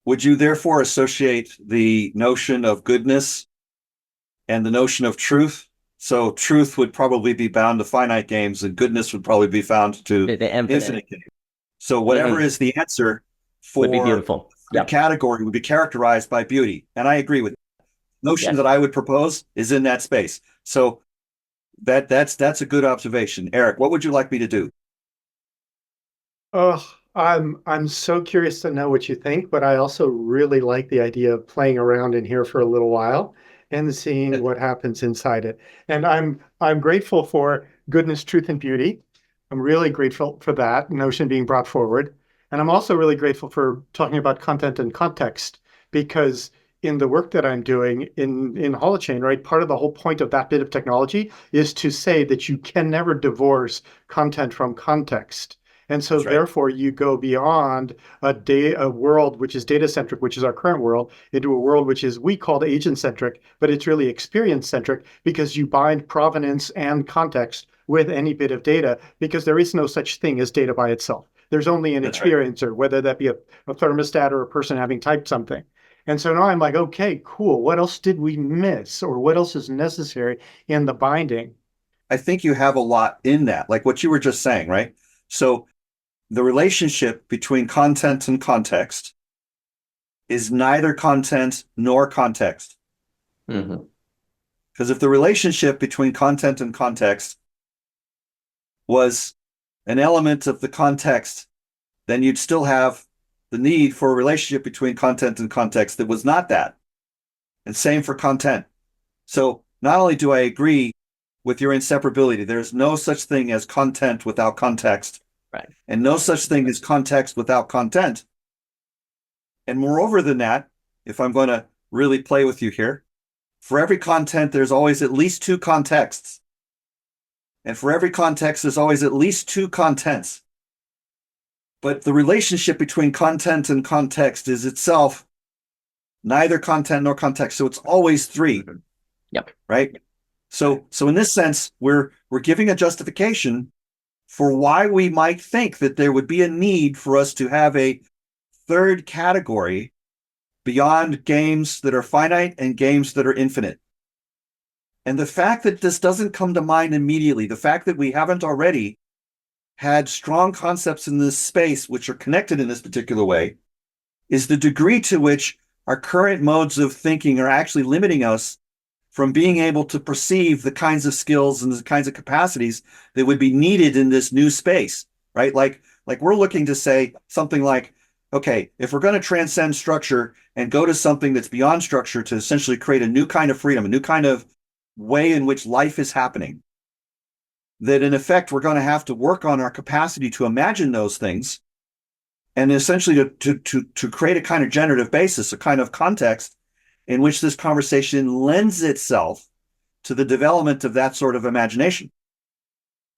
Would you therefore associate the notion of goodness and the notion of truth? So truth would probably be bound to finite games, and goodness would probably be found to The infinite games. So whatever is the answer for would be beautiful. The category would be characterized by beauty. And I agree with that. Notion that I would propose is in that space. So that's a good observation. Eric, what would you like me to do? Oh, I'm so curious to know what you think, but I also really like the idea of playing around in here for a little while and seeing what happens inside it. And I'm grateful for goodness, truth, and beauty. I'm really grateful for that notion being brought forward. And I'm also really grateful for talking about content and context, because in the work that I'm doing in Holochain, right, part of the whole point of that bit of technology is to say that you can never divorce content from context. And so That's right. therefore you go beyond a world which is data centric, which is our current world, into a world which is we called agent centric, but it's really experience centric because you bind provenance and context with any bit of data because there is no such thing as data by itself. There's only an That's right. experiencer, whether that be a thermostat or a person having typed something. And so now I'm like, okay, cool. What else did we miss, or what else is necessary in the binding? I think you have a lot in that, like what you were just saying, right? So the relationship between content and context is neither content nor context. Mm-hmm. Because if the relationship between content and context was an element of the context, then you'd still have the need for a relationship between content and context that was not that. And same for content. So not only do I agree with your inseparability, there's no such thing as content without context, Right. and no such thing as context without content. And moreover than that, if I'm going to really play with you here, for every content, there's always at least two contexts. And for every context, there's always at least two contents. But the relationship between content and context is itself neither content nor context. So it's always three. Yep. Right? So in this sense, we're giving a justification for why we might think that there would be a need for us to have a third category beyond games that are finite and games that are infinite. And the fact that this doesn't come to mind immediately, the fact that we haven't already had strong concepts in this space which are connected in this particular way, is the degree to which our current modes of thinking are actually limiting us from being able to perceive the kinds of skills and the kinds of capacities that would be needed in this new space, right? Like we're looking to say something like, okay, if we're going to transcend structure and go to something that's beyond structure to essentially create a new kind of freedom, a new kind of way in which life is happening, that in effect, we're going to have to work on our capacity to imagine those things and essentially to create a kind of generative basis, a kind of context in which this conversation lends itself to the development of that sort of imagination.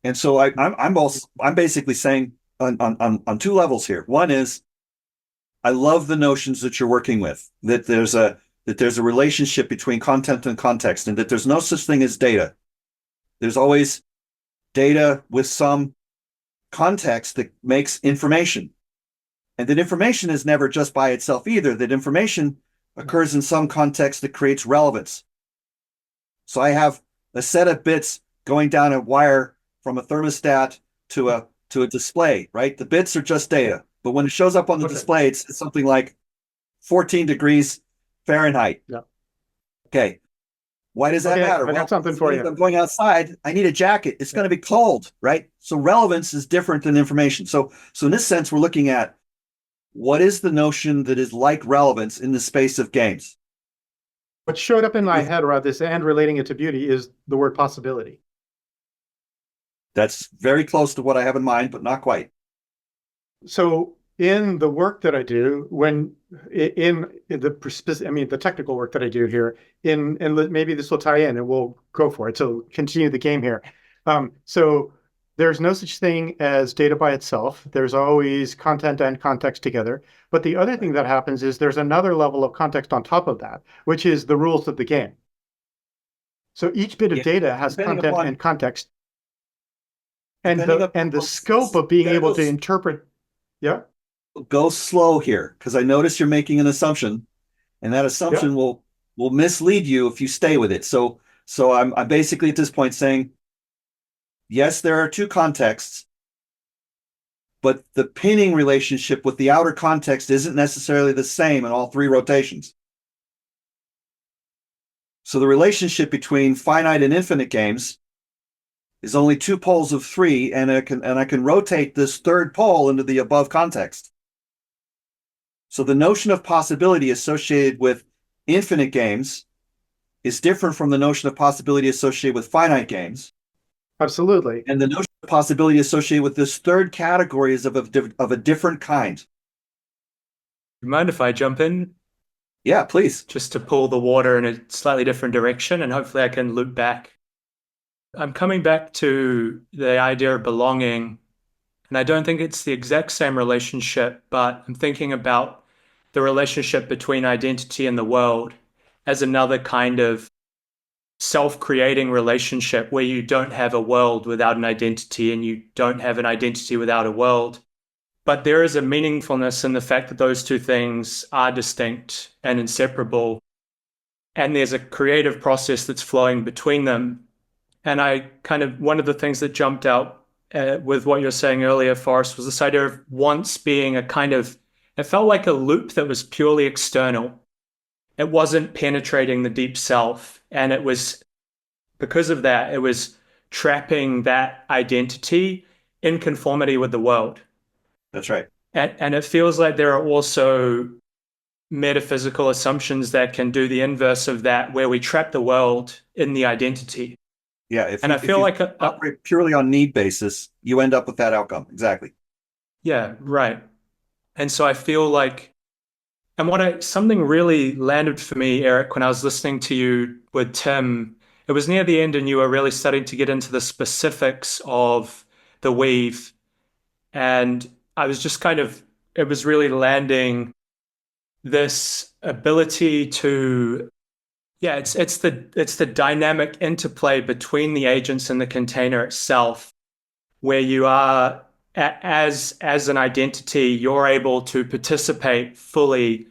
And so I'm basically saying on two levels here. One is, I love the notions that you're working with, that there's a relationship between content and context, and that there's no such thing as data. There's always data with some context that makes information. And that information is never just by itself either, that information occurs in some context that creates relevance. So I have a set of bits going down a wire from a thermostat to a display, right? The bits are just data. But when it shows up on the display, it's something like 14 degrees Fahrenheit. Yeah. Okay. Why does that matter? I got something for you. If I'm going outside, I need a jacket. It's going to be cold, right? So relevance is different than information. So in this sense, we're looking at what is the notion that is like relevance in the space of games? What showed up in my head around this and relating it to beauty is the word possibility. That's very close to what I have in mind, but not quite. So in the work that I do, the technical work that I do here, and maybe this will tie in and we'll go for it. So continue the game here. So there's no such thing as data by itself. There's always content and context together. But the other thing that happens is there's another level of context on top of that, which is the rules of the game. So each bit of data has content and context. And the scope of being able to interpret. Yeah. Go slow here, because I notice you're making an assumption, and that assumption will mislead you if you stay with it. So I'm basically at this point saying, yes, there are two contexts, but the pinning relationship with the outer context isn't necessarily the same in all three rotations. So the relationship between finite and infinite games is only two poles of three, and I can rotate this third pole into the above context. So the notion of possibility associated with infinite games is different from the notion of possibility associated with finite games. Absolutely. And the notion of possibility associated with this third category is of a different kind. You mind if I jump in? Yeah, please. Just to pull the water in a slightly different direction, and hopefully I can loop back. I'm coming back to the idea of belonging And I don't think it's the exact same relationship, but I'm thinking about the relationship between identity and the world as another kind of self-creating relationship where you don't have a world without an identity and you don't have an identity without a world. But there is a meaningfulness in the fact that those two things are distinct and inseparable. And there's a creative process that's flowing between them. And one of the things that jumped out with what you were saying earlier, Forrest, was this idea of once being it felt like a loop that was purely external. It wasn't penetrating the deep self. And it was, because of that, it was trapping that identity in conformity with the world. That's right. And it feels like there are also metaphysical assumptions that can do the inverse of that, where we trap the world in the identity. Yeah. If you operate purely on need basis, you end up with that outcome. Exactly. Yeah, right. And so I feel like, something really landed for me, Eric, when I was listening to you with Tim. It was near the end, and you were really starting to get into the specifics of the weave. And I was just it was really landing this ability to, it's the dynamic interplay between the agents and the container itself, where you are, as an identity, you're able to participate fully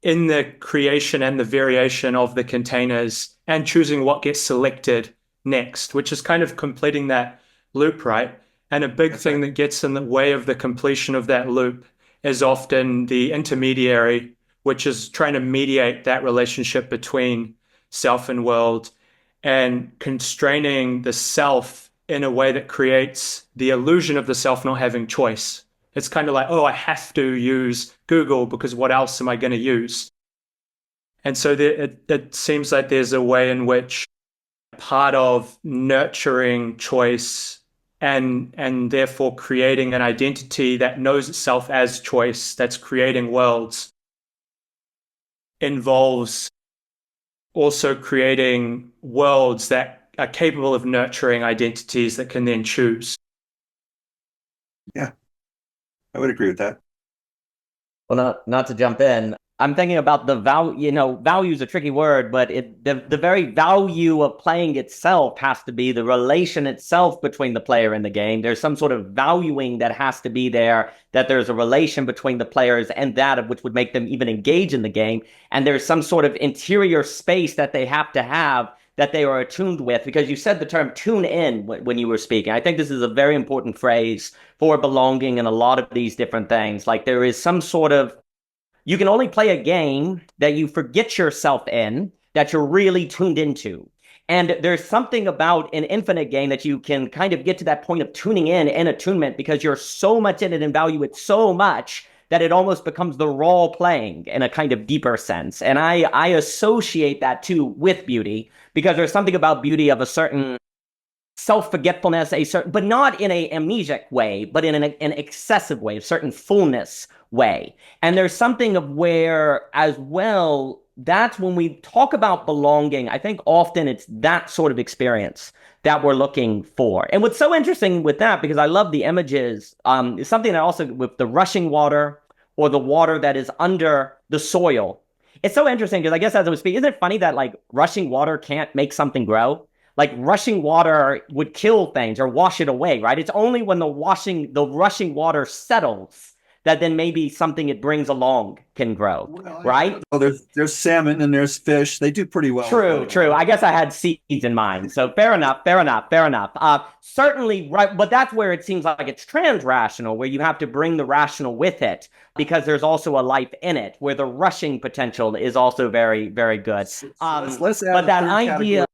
in the creation and the variation of the containers and choosing what gets selected next, which is kind of completing that loop, right? And a big thing that gets in the way of the completion of that loop is often the intermediary, which is trying to mediate that relationship between self and world and constraining the self in a way that creates the illusion of the self not having choice. It's kind of like, oh, I have to use Google because what else am I going to use? And so it seems like there's a way in which part of nurturing choice and therefore creating an identity that knows itself as choice, that's creating worlds, involves also creating worlds that are capable of nurturing identities that can then choose. Yeah, I would agree with that. Well, not to jump in, I'm thinking about the value. Value is a tricky word, but the very value of playing itself has to be the relation itself between the player and the game. There's some sort of valuing that has to be there, that there's a relation between the players and that of which would make them even engage in the game. And there's some sort of interior space that they have to have that they are attuned with, because you said the term tune in when you were speaking. I think this is a very important phrase for belonging in a lot of these different things. Like there is some sort of, you can only play a game that you forget yourself in, that you're really tuned into. And there's something about an infinite game that you can kind of get to that point of tuning in and attunement because you're so much in it and value it so much that it almost becomes the role playing in a kind of deeper sense. And I associate that too with beauty, because there's something about beauty of a certain self-forgetfulness, but not in an amnesiac way, but in an excessive way, a certain fullness way. And there's something of where, as well, that's when we talk about belonging, I think often it's that sort of experience that we're looking for. And what's so interesting with that, because I love the images, is something that also with the rushing water or the water that is under the soil. It's so interesting because I guess as I was speaking, isn't it funny that like rushing water can't make something grow? Like rushing water would kill things or wash it away, right? It's only when the rushing water settles that then maybe something it brings along can grow, right? Well, there's salmon and there's fish. They do pretty well. True. I guess I had seeds in mind. So fair enough. Certainly, right. But that's where it seems like it's trans-rational, where you have to bring the rational with it, because there's also a life in it, where the rushing potential is also very, very good. Let's add but that idea...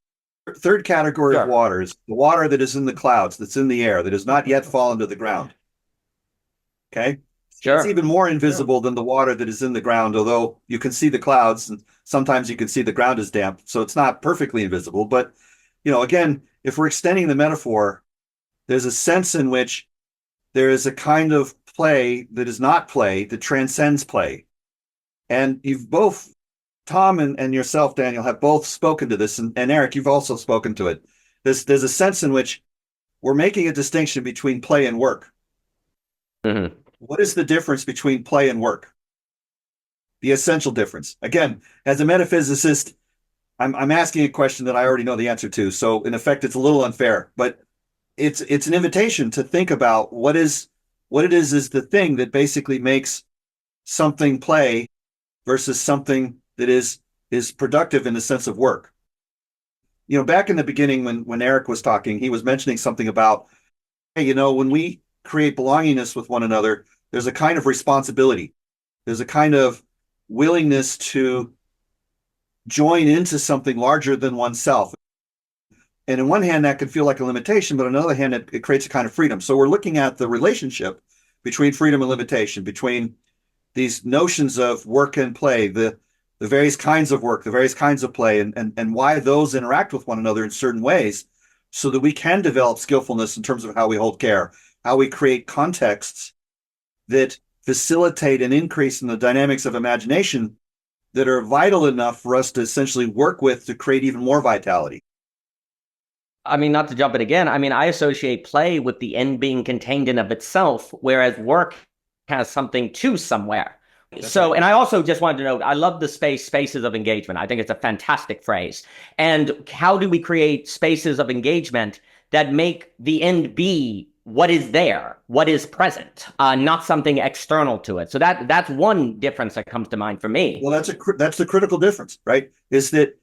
Third category Sure. of water is the water that is in the clouds, that's in the air, that has not yet fallen to the ground. Okay? Sure. It's even more invisible than the water that is in the ground, although you can see the clouds and sometimes you can see the ground is damp. So it's not perfectly invisible. But, again, if we're extending the metaphor, there's a sense in which there is a kind of play that is not play, that transcends play. And you've both, Tom and yourself, Daniel, have both spoken to this. And Eric, you've also spoken to it. There's a sense in which we're making a distinction between play and work. Mhm. What is the difference between play and work? The essential difference. Again, as a metaphysicist, I'm asking a question that I already know the answer to. So in effect, it's a little unfair, but it's an invitation to think about what it is the thing that basically makes something play versus something that is productive in the sense of work. Back in the beginning when Eric was talking, he was mentioning something about, hey, when we create belongingness with one another, there's a kind of responsibility. There's a kind of willingness to join into something larger than oneself. And on one hand, that can feel like a limitation, but on the other hand, it creates a kind of freedom. So we're looking at the relationship between freedom and limitation, between these notions of work and play, the various kinds of work, the various kinds of play, and why those interact with one another in certain ways so that we can develop skillfulness in terms of how we hold care, how we create contexts that facilitate an increase in the dynamics of imagination that are vital enough for us to essentially work with to create even more vitality. I mean, not to jump in again, I mean, I associate play with the end being contained in of itself, whereas work has something to somewhere. So, and I also just wanted to note, I love the spaces of engagement. I think it's a fantastic phrase. And how do we create spaces of engagement that make the end be what is there, what is present, not something external to it? So that's one difference that comes to mind for me. Well, that's the critical difference, right? Is that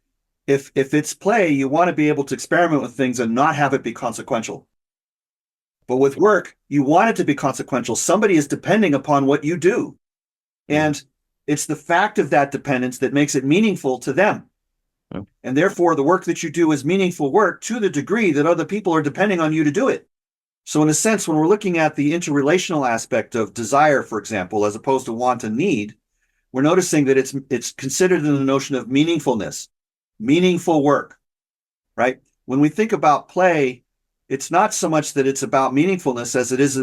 if it's play, you want to be able to experiment with things and not have it be consequential. But with work, you want it to be consequential. Somebody is depending upon what you do. And it's the fact of that dependence that makes it meaningful to them. And therefore, the work that you do is meaningful work to the degree that other people are depending on you to do it. So in a sense, when we're looking at the interrelational aspect of desire, for example, as opposed to want and need, we're noticing that it's considered in the notion of meaningfulness, meaningful work, right? When we think about play, it's not so much that it's about meaningfulness as it is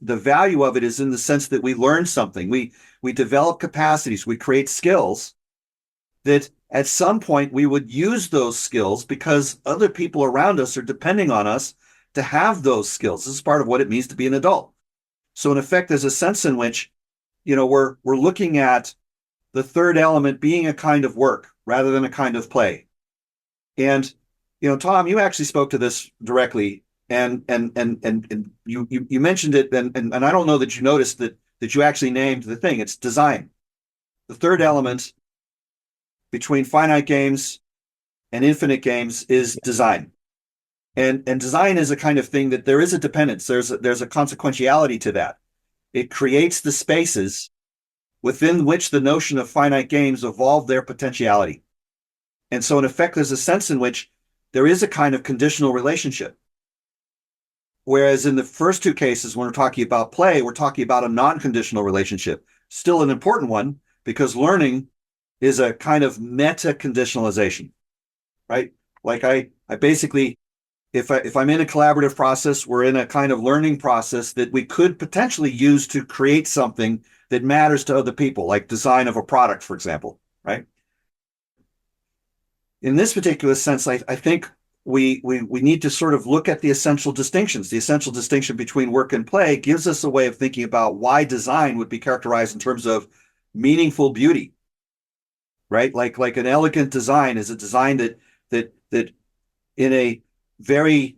the value of it is in the sense that we learn something. We develop capacities, we create skills that at some point we would use those skills because other people around us are depending on us to have those skills. This is part of what it means to be an adult. So in effect, there's a sense in which, we're looking at the third element being a kind of work rather than a kind of play. And Tom, you actually spoke to this directly, and you mentioned it, and I don't know that you noticed that you actually named the thing. It's design. The third element between finite games and infinite games is design. And design is a kind of thing that there is a dependence. There's a consequentiality to that. It creates the spaces within which the notion of finite games evolve their potentiality. And so in effect, there's a sense in which there is a kind of conditional relationship. Whereas in the first two cases, when we're talking about play, we're talking about a non-conditional relationship. Still an important one, because learning is a kind of meta-conditionalization, right? Like I basically, if I'm in a collaborative process, we're in a kind of learning process that we could potentially use to create something that matters to other people, like design of a product, for example, right? In this particular sense, I think we need to sort of look at the essential distinctions. The essential distinction between work and play gives us a way of thinking about why design would be characterized in terms of meaningful beauty, right? Like an elegant design is a design that in a very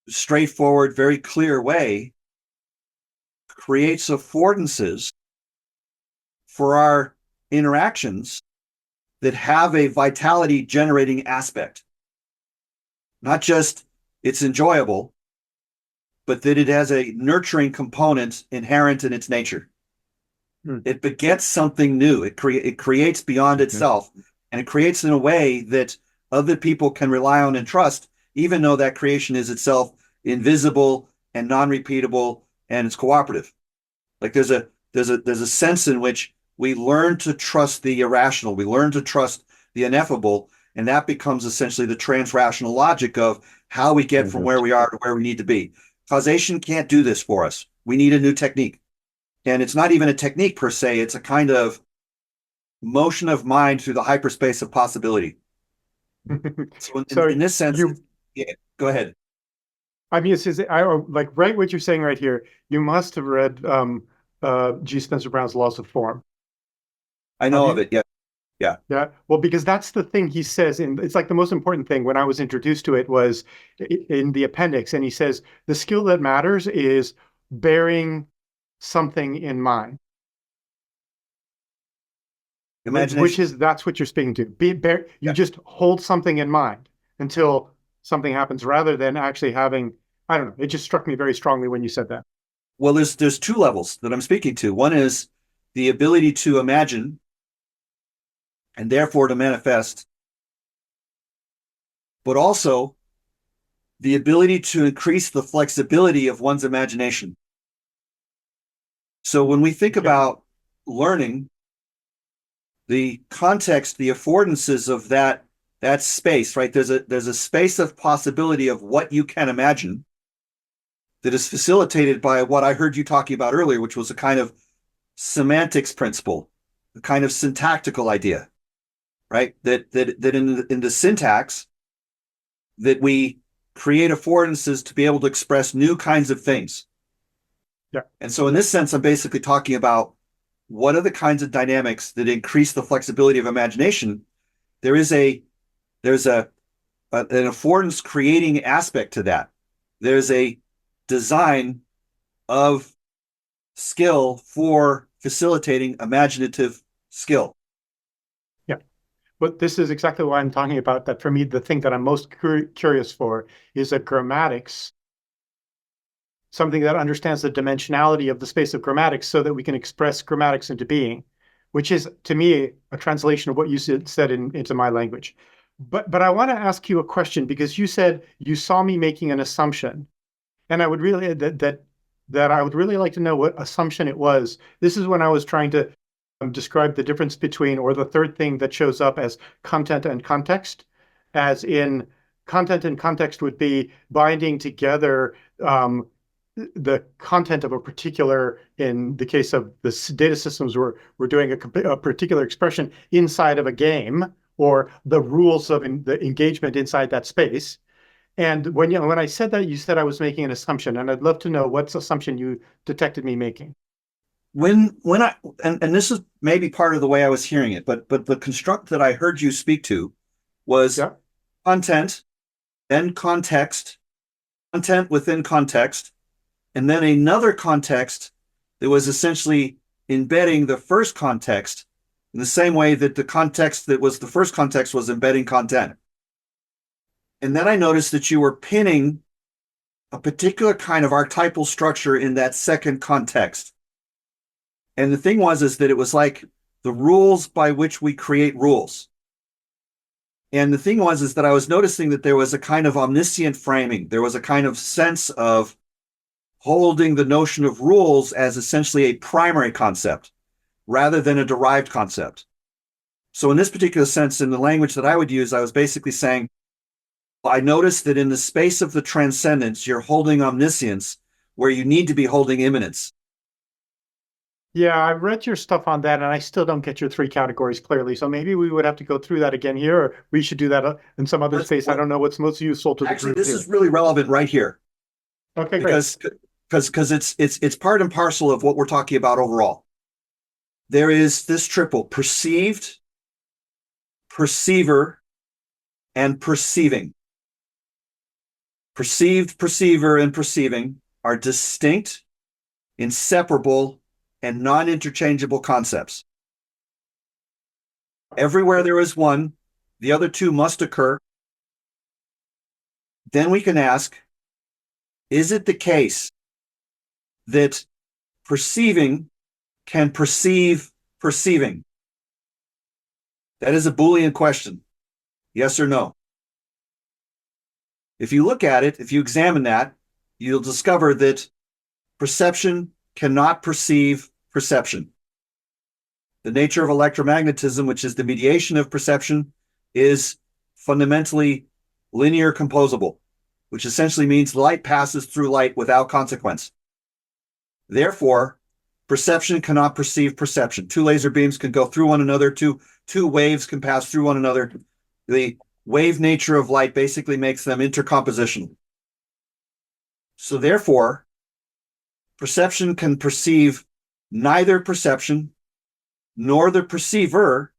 straightforward, very clear way creates affordances for our interactions that have a vitality generating aspect. Not just it's enjoyable, but that it has a nurturing component inherent in its nature. It begets something new. It creates beyond itself, and it creates in a way that other people can rely on and trust, even though that creation is itself invisible and non-repeatable and it's cooperative. Like there's a sense in which we learn to trust the irrational, we learn to trust the ineffable, and that becomes essentially the transrational logic of how we get from where we are to where we need to be. Causation can't do this for us. We need a new technique. And it's not even a technique per se, it's a kind of motion of mind through the hyperspace of possibility. So in this sense, yeah, go ahead. I mean, I like right what you're saying right here. You must have read G. Spencer Brown's Laws of Form. I Have know of you? it. Yeah. Yeah. Yeah. Well, because that's the thing he says, and it's like the most important thing when I was introduced to it was in the appendix, and he says the skill that matters is bearing something in mind, which Imagination. is that's what you're speaking to. You Yeah. just hold something in mind until something happens, rather than actually having. I don't know. It just struck me very strongly when you said that. Well, there's two levels that I'm speaking to. One is the ability to imagine and therefore to manifest, but also the ability to increase the flexibility of one's imagination. So when we think Yeah. about learning, the context, the affordances of that space, right? There's a space of possibility of what you can imagine that is facilitated by what I heard you talking about earlier, which was a kind of semantics principle, a kind of syntactical idea, right? That in the syntax that we create affordances to be able to express new kinds of things. Yeah. And so in this sense, I'm basically talking about what are the kinds of dynamics that increase the flexibility of imagination. There's an affordance creating aspect to that. There's a design of skill for facilitating imaginative skill. Yeah. But this is exactly what I'm talking about. That for me, the thing that I'm most curious for is that grammatics, something that understands the dimensionality of the space of grammatics so that we can express grammatics into being, which is, to me, a translation of what you said into my language. But I want to ask you a question because you said you saw me making an assumption, and I would really that I would really like to know what assumption it was. This is when I was trying to describe the difference between, or the third thing that shows up as content and context, as in content and context would be binding together the content of a particular, in the case of the data systems, we're doing a particular expression inside of a game, or the rules of the engagement inside that space. And when I said that, you said I was making an assumption, and I'd love to know what assumption you detected me making. When I and this is maybe part of the way I was hearing it, but the construct that I heard you speak to was Yeah. content, then context, content within context, and then another context that was essentially embedding the first context in the same way that the context that was the first context was embedding content. And then I noticed that you were pinning a particular kind of archetypal structure in that second context. And the thing is that it was like the rules by which we create rules. And the thing is that I was noticing that there was a kind of omniscient framing. There was a kind of sense of holding the notion of rules as essentially a primary concept rather than a derived concept. So in this particular sense, in the language that I would use, I was basically saying, I noticed that in the space of the transcendence, you're holding omniscience where you need to be holding immanence. Yeah, I read your stuff on that, and I still don't get your three categories clearly. So maybe we would have to go through that again here, or we should do that in some other space. I don't know what's most useful to the Actually, group this here. is really relevant right here. Okay, great. Because it's part and parcel of what we're talking about overall. There is this triple: perceived, perceiver, and perceiving. Perceived, perceiver, and perceiving are distinct, inseparable, and non-interchangeable concepts. Everywhere there is one, the other two must occur. Then we can ask, is it the case that perceiving can perceive perceiving? That is a Boolean question. Yes or no? If you look at it, if you examine that, you'll discover that perception cannot perceive perception. The nature of electromagnetism, which is the mediation of perception, is fundamentally linear composable, which essentially means light passes through light without consequence. Therefore, perception cannot perceive perception. Two laser beams can go through one another, two waves can pass through one another. The wave nature of light basically makes them intercompositional. So therefore, perception can perceive neither perception nor the perceiver.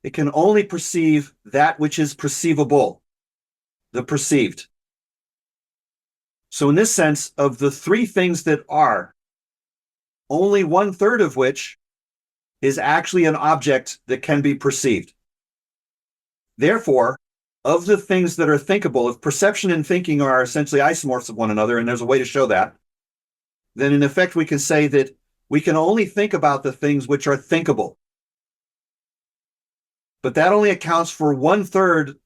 It can only perceive that which is perceivable, the perceived. So in this sense, of the three things that are, only 1/3 of which is actually an object that can be perceived. Therefore, of the things that are thinkable, if perception and thinking are essentially isomorphs of one another, and there's a way to show that, then in effect we can say that we can only think about the things which are thinkable. But that only accounts for 1/3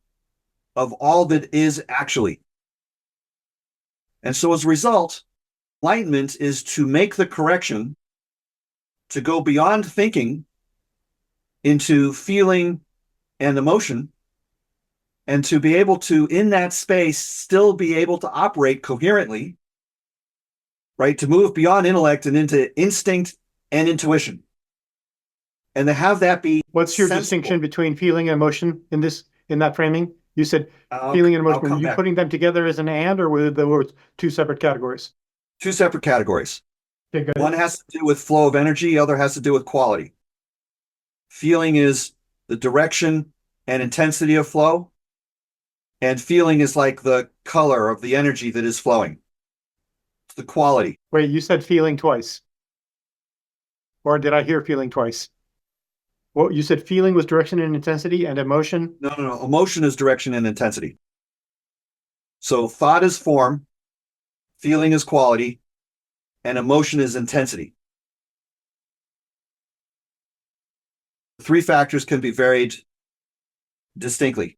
of all that is actually. And so as a result, enlightenment is to make the correction to go beyond thinking into feeling and emotion, and to be able to, in that space, still be able to operate coherently, right? To move beyond intellect and into instinct and intuition. And to have that be What's your sensible. distinction between feeling and emotion in that framing? You said feeling and emotion. Were you putting them together as an and, or were there two separate categories? Two separate categories. Okay, one has to do with flow of energy, the other has to do with quality. Feeling is the direction and intensity of flow, and feeling is like the color of the energy that is flowing. It's the quality. Wait, you said feeling twice. Or did I hear feeling twice? Well, you said feeling was direction and intensity, and emotion? No. Emotion is direction and intensity. So thought is form, feeling is quality, and emotion is intensity. Three factors can be varied distinctly.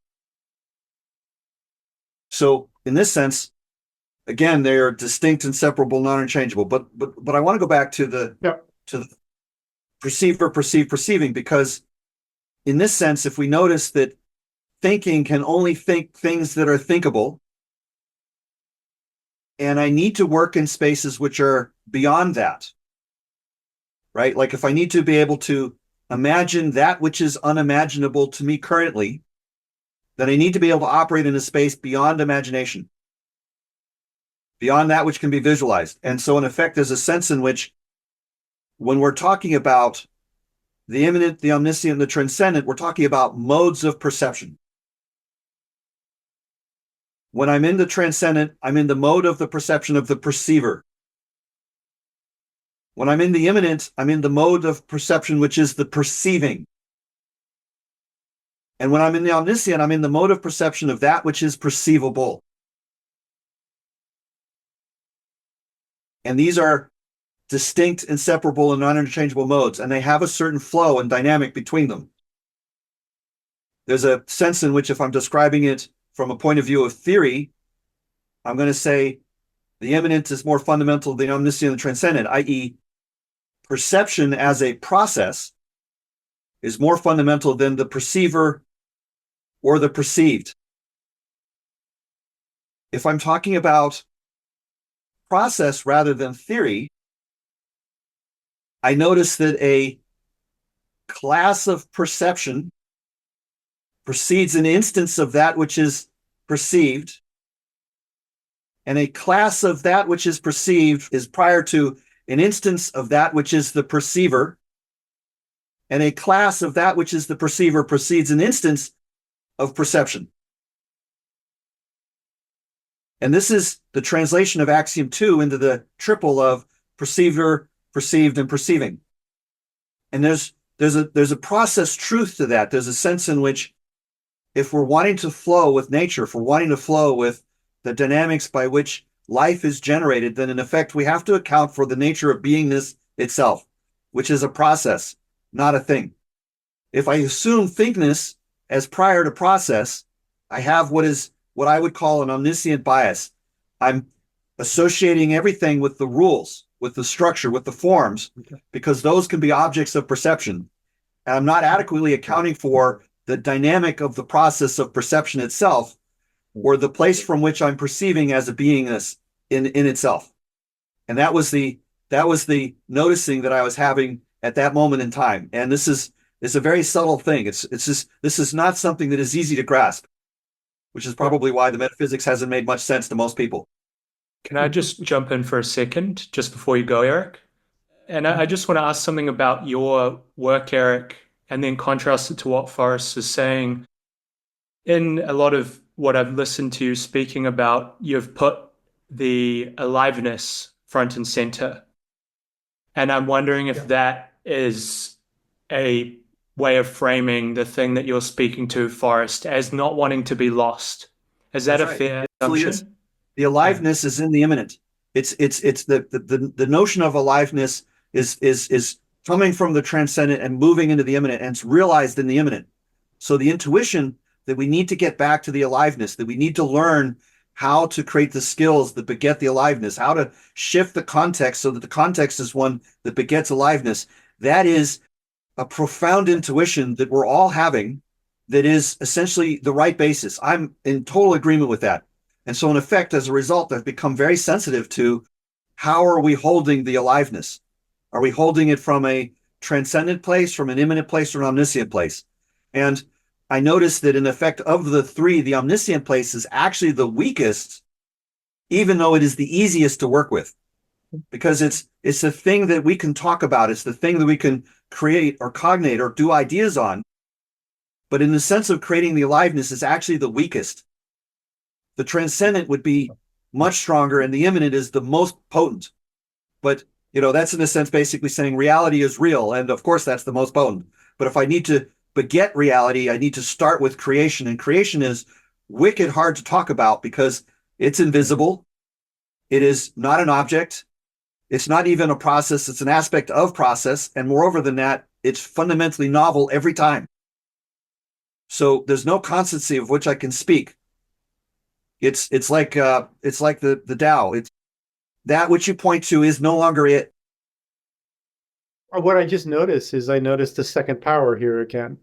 So in this sense, again, they are distinct, inseparable, non-interchangeable. But I want to go back to the perceiver, perceiving, because in this sense, if we notice that thinking can only think things that are thinkable, and I need to work in spaces which are beyond that, right? Like if I need to be able to imagine that which is unimaginable to me currently, then I need to be able to operate in a space beyond imagination, beyond that which can be visualized. And so in effect, there's a sense in which when we're talking about the immanent, the omniscient, the transcendent, we're talking about modes of perception. When I'm in the transcendent, I'm in the mode of the perception of the perceiver. When I'm in the immanent, I'm in the mode of perception, which is the perceiving. And when I'm in the omniscient, I'm in the mode of perception of that which is perceivable. And these are distinct, inseparable, and non-interchangeable modes, and they have a certain flow and dynamic between them. There's a sense in which if I'm describing it from a point of view of theory, I'm going to say the immanent is more fundamental than the omniscient and the transcendent, i.e., perception as a process is more fundamental than the perceiver or the perceived. If I'm talking about process rather than theory, I notice that a class of perception precedes an instance of that which is perceived, and a class of that which is perceived is prior to an instance of that which is the perceiver, and a class of that which is the perceiver precedes an instance of perception. And this is the translation of axiom 2 into the triple of perceiver, perceived, and perceiving. And there's a process truth to that. There's a sense in which if we're wanting to flow with nature, if we're wanting to flow with the dynamics by which life is generated, then in effect we have to account for the nature of beingness itself, which is a process, not a thing. If I assume thingness as prior to process, I have what I would call an omniscient bias. I'm associating everything with the rules, with the structure, with the forms, because those can be objects of perception. And I'm not adequately accounting for the dynamic of the process of perception itself, or the place from which I'm perceiving as a beingness in itself. And that was the noticing that I was having at that moment in time. And this is a very subtle thing. This is not something that is easy to grasp, which is probably why the metaphysics hasn't made much sense to most people. Can I just jump in for a second, just before you go, Eric? And I just want to ask something about your work, Eric, and then contrast it to what Forrest is saying. In a lot of what I've listened to you speaking about, you've put the aliveness front and center. And I'm wondering if that is a way of framing the thing that you're speaking to, Forrest, as not wanting to be lost. Is that That's a right. fair It absolutely is. assumption? The aliveness is in the immanent. It's the notion of aliveness is coming from the transcendent and moving into the immanent, and it's realized in the immanent. So the intuition that we need to get back to the aliveness, that we need to learn how to create the skills that beget the aliveness, how to shift the context so that the context is one that begets aliveness. That is a profound intuition that we're all having, that is essentially the right basis. I'm in total agreement with that. And so in effect, as a result, I've become very sensitive to how are we holding the aliveness? Are we holding it from a transcendent place, from an immanent place, or an omniscient place? And I noticed that in effect of the three, the omniscient place is actually the weakest, even though it is the easiest to work with, because it's the thing that we can talk about. It's the thing that we can create or cognate or do ideas on. But in the sense of creating the aliveness, is actually the weakest. The transcendent would be much stronger, and the immanent is the most potent. But that's in a sense basically saying reality is real, and of course that's the most potent. But if I need to beget reality, I need to start with creation, and creation is wicked hard to talk about because it's invisible. It is not an object. It's not even a process. It's an aspect of process, and moreover than that, it's fundamentally novel every time. So there's no constancy of which I can speak. It's like the Tao. It's that which you point to is no longer it. What I just noticed is I noticed the second power here again.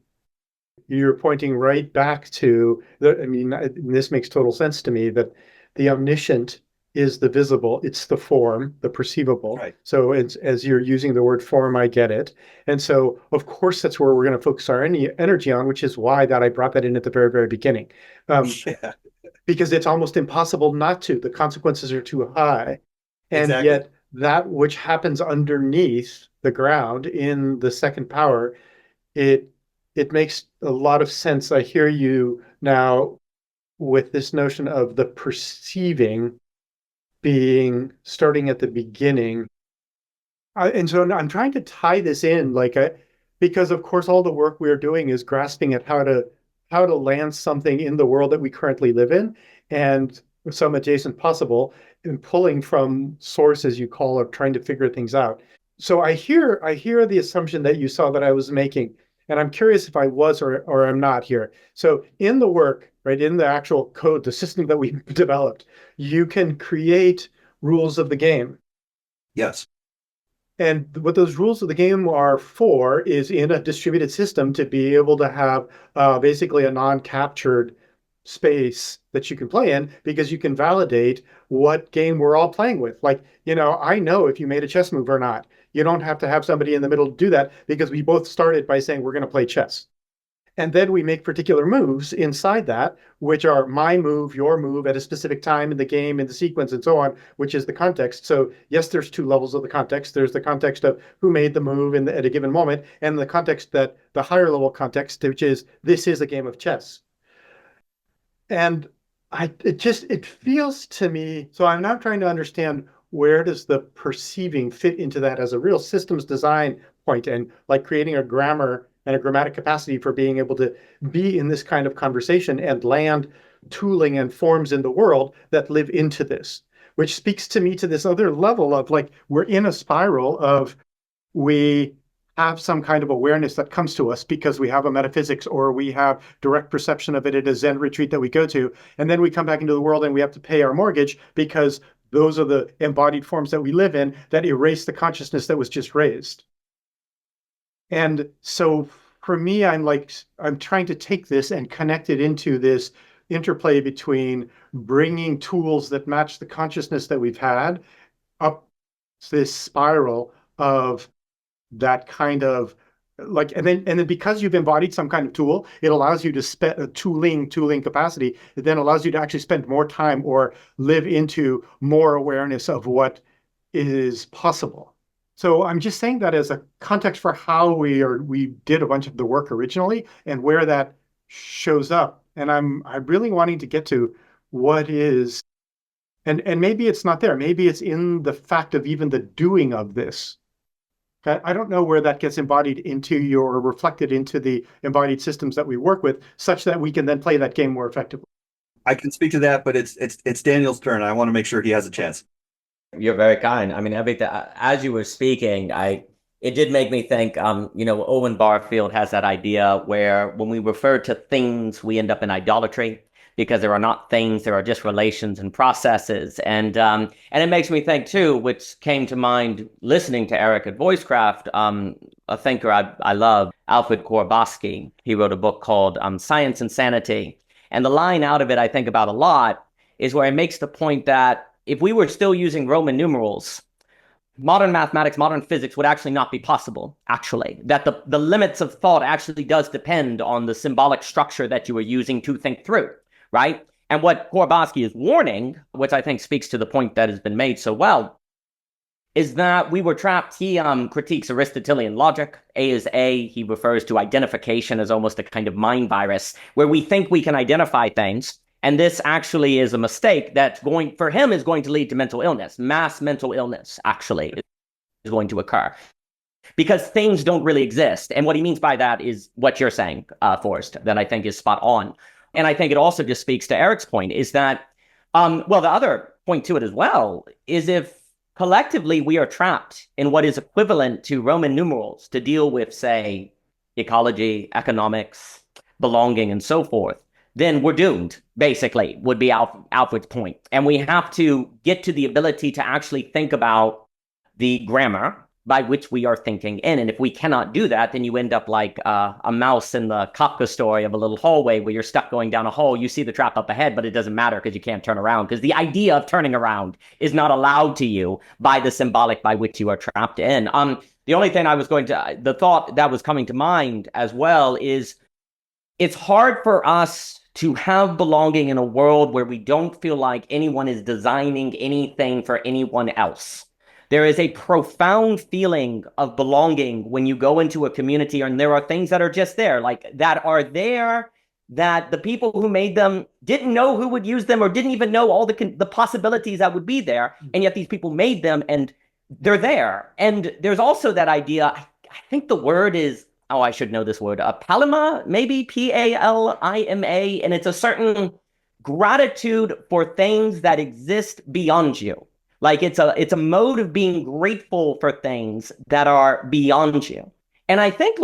You're pointing right back to this makes total sense to me, that the omniscient is the visible, it's the form, the perceivable. Right. So as you're using the word form, I get it. And so, of course, that's where we're going to focus our energy on, which is why that I brought that in at the very, very beginning. Yeah. Because it's almost impossible not to. The consequences are too high. And Exactly. yet that which happens underneath the ground in the second power, it makes a lot of sense. I hear you now with this notion of the perceiving being starting at the beginning. And so I'm trying to tie this in, because of course all the work we are doing is grasping at how to land something in the world that we currently live in, and some adjacent possible, and pulling from sources you call of trying to figure things out. So I hear the assumption that you saw that I was making, and I'm curious if I was or I'm not here. So in the work, right, in the actual code, the system that we developed, you can create rules of the game. Yes. And what those rules of the game are for is in a distributed system to be able to have basically a non-captured space that you can play in, because you can validate what game we're all playing with. I know if you made a chess move or not. You don't have to have somebody in the middle to do that, because we both started by saying we're going to play chess. And then we make particular moves inside that, which are my move, your move at a specific time in the game, in the sequence, and so on, which is the context. So yes, there's two levels of the context. There's the context of who made the move at a given moment, and the context that the higher level context, which is this is a game of chess. And it feels to me, so I'm now trying to understand, where does the perceiving fit into that as a real systems design point, and like creating a grammar and a grammatic capacity for being able to be in this kind of conversation and land tooling and forms in the world that live into this, which speaks to me to this other level of we're in a spiral of, we have some kind of awareness that comes to us because we have a metaphysics, or we have direct perception of it at a Zen retreat that we go to. And then we come back into the world and we have to pay our mortgage, because those are the embodied forms that we live in that erase the consciousness that was just raised. And so for me, I'm trying to take this and connect it into this interplay between bringing tools that match the consciousness that we've had up this spiral of that kind of Like, and then because you've embodied some kind of tool, it allows you to spend a tooling capacity. It then allows you to actually spend more time or live into more awareness of what is possible. So I'm just saying that as a context for how we did a bunch of the work originally and where that shows up. And I'm really wanting to get to what is, and maybe it's not there. Maybe it's in the fact of even the doing of this. I don't know where that gets embodied into or reflected into the embodied systems that we work with, such that we can then play that game more effectively. I can speak to that, but it's Daniel's turn. I want to make sure he has a chance. You're very kind. I mean, everything as you were speaking, it did make me think. Owen Barfield has that idea where when we refer to things, we end up in idolatry because there are not things, there are just relations and processes. And it makes me think too, which came to mind listening to Eric at Voicecraft, a thinker I love, Alfred Korbosky. He wrote a book called Science and Sanity. And the line out of it I think about a lot is where he makes the point that if we were still using Roman numerals, modern mathematics, modern physics would actually not be possible, actually. That the limits of thought actually does depend on the symbolic structure that you are using to think through, right? And what Korbosky is warning, which I think speaks to the point that has been made so well, is that we were trapped. He critiques Aristotelian logic. A is A. He refers to identification as almost a kind of mind virus, where we think we can identify things. And this actually is a mistake that's going to lead to mental illness. Mass mental illness, actually, is going to occur. Because things don't really exist. And what he means by that is what you're saying, Forrest, that I think is spot on. And I think it also just speaks to Eric's point, is that, the other point to it as well, is if collectively we are trapped in what is equivalent to Roman numerals to deal with, say, ecology, economics, belonging, and so forth, then we're doomed, basically, would be Alfred's point. And we have to get to the ability to actually think about the grammar by which we are thinking in. And if we cannot do that, then you end up like a mouse in the Kafka story of a little hallway where you're stuck going down a hole. You see the trap up ahead, but it doesn't matter because you can't turn around, because the idea of turning around is not allowed to you by the symbolic by which you are trapped in. The only thing the thought that was coming to mind as well is it's hard for us to have belonging in a world where we don't feel like anyone is designing anything for anyone else. There is a profound feeling of belonging when you go into a community and there are things that are just there, like that are there, that the people who made them didn't know who would use them or didn't even know all the possibilities that would be there. And yet these people made them and they're there. And there's also that idea, I think the word is, I should know this word, palima, maybe Palima, and it's a certain gratitude for things that exist beyond you. Like it's a mode of being grateful for things that are beyond you. And I think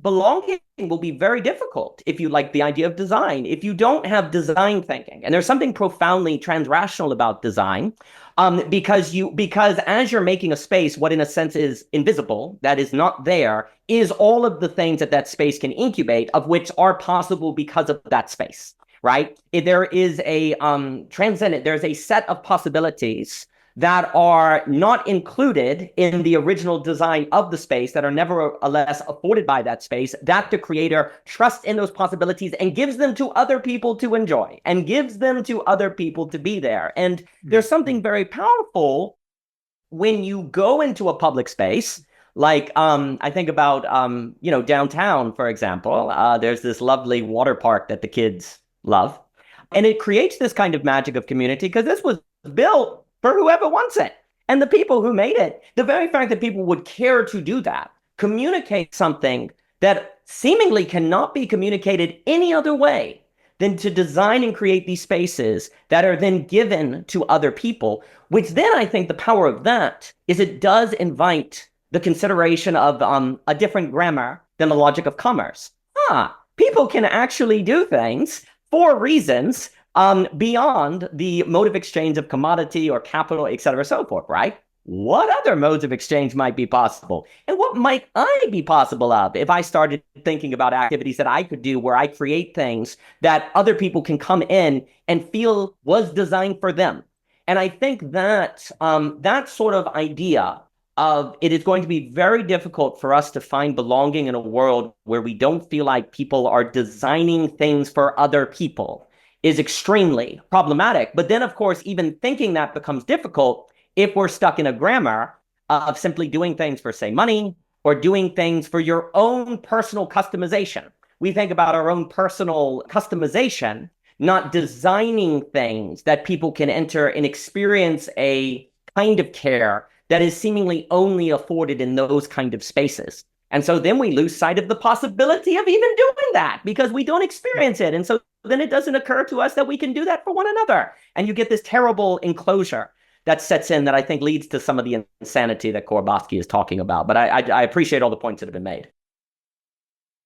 belonging will be very difficult if you like the idea of design, if you don't have design thinking. And there's something profoundly transrational about design, because as you're making a space, what in a sense is invisible, that is not there, is all of the things that space can incubate, of which are possible because of that space, right? There is a transcendent, there's a set of possibilities that are not included in the original design of the space, that are nevertheless afforded by that space, that the creator trusts in those possibilities and gives them to other people to enjoy and gives them to other people to be there. And there's something very powerful when you go into a public space, like I think about, downtown, for example, there's this lovely water park that the kids love. And it creates this kind of magic of community because this was built for whoever wants it. And the people who made it, the very fact that people would care to do that, communicate something that seemingly cannot be communicated any other way than to design and create these spaces that are then given to other people, which then I think the power of that is it does invite the consideration of a different grammar than the logic of commerce. People can actually do things for reasons beyond the mode of exchange of commodity or capital, et cetera, so forth, right? What other modes of exchange might be possible? And what might I be possible of if I started thinking about activities that I could do where I create things that other people can come in and feel was designed for them? And I think that that sort of idea of it is going to be very difficult for us to find belonging in a world where we don't feel like people are designing things for other people is extremely problematic. But then, of course, even thinking that becomes difficult if we're stuck in a grammar of simply doing things for, say, money or doing things for your own personal customization. We think about our own personal customization, not designing things that people can enter and experience a kind of care that is seemingly only afforded in those kind of spaces. And so then we lose sight of the possibility of even doing that because we don't experience it. And so then it doesn't occur to us that we can do that for one another. And you get this terrible enclosure that sets in that I think leads to some of the insanity that Korbowski is talking about. But I appreciate all the points that have been made.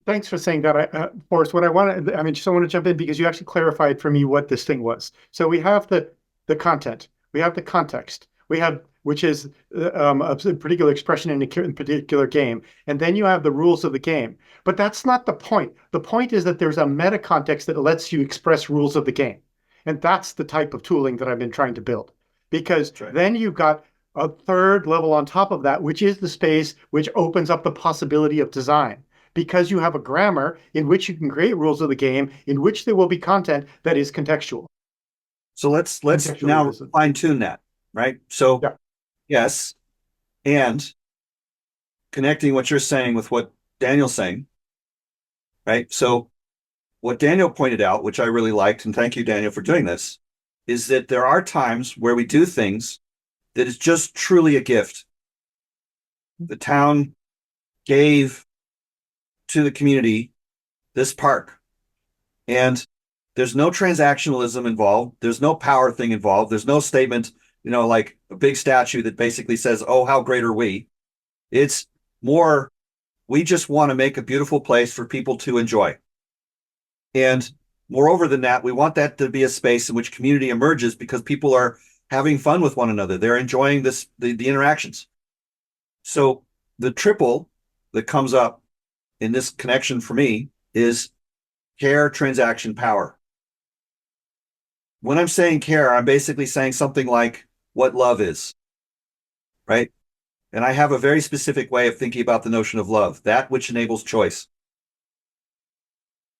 Thanks for saying that, Forrest. What I want to, just I want to jump in because you actually clarified for me what this thing was. So we have the content, we have the context, we have, which is a particular expression in a particular game, and then you have the rules of the game. But that's not the point. The point is that there's a meta context that lets you express rules of the game, and that's the type of tooling that I've been trying to build. Because then you've got a third level on top of that, which is the space which opens up the possibility of design. Because you have a grammar in which you can create rules of the game, in which there will be content that is contextual. So let's now fine tune that, right? So yeah. Yes, and connecting what you're saying with what Daniel's saying, right? So what Daniel pointed out, which I really liked, and thank you, Daniel, for doing this, is that there are times where we do things that is just truly a gift. The town gave to the community this park, and there's no transactionalism involved. There's no power thing involved. There's no statement, like a big statue that basically says, oh, how great are we? It's more, we just want to make a beautiful place for people to enjoy. And moreover than that, we want that to be a space in which community emerges because people are having fun with one another. They're enjoying the interactions. So the triple that comes up in this connection for me is care, transaction, power. When I'm saying care, I'm basically saying something like what love is, right? And I have a very specific way of thinking about the notion of love, that which enables choice.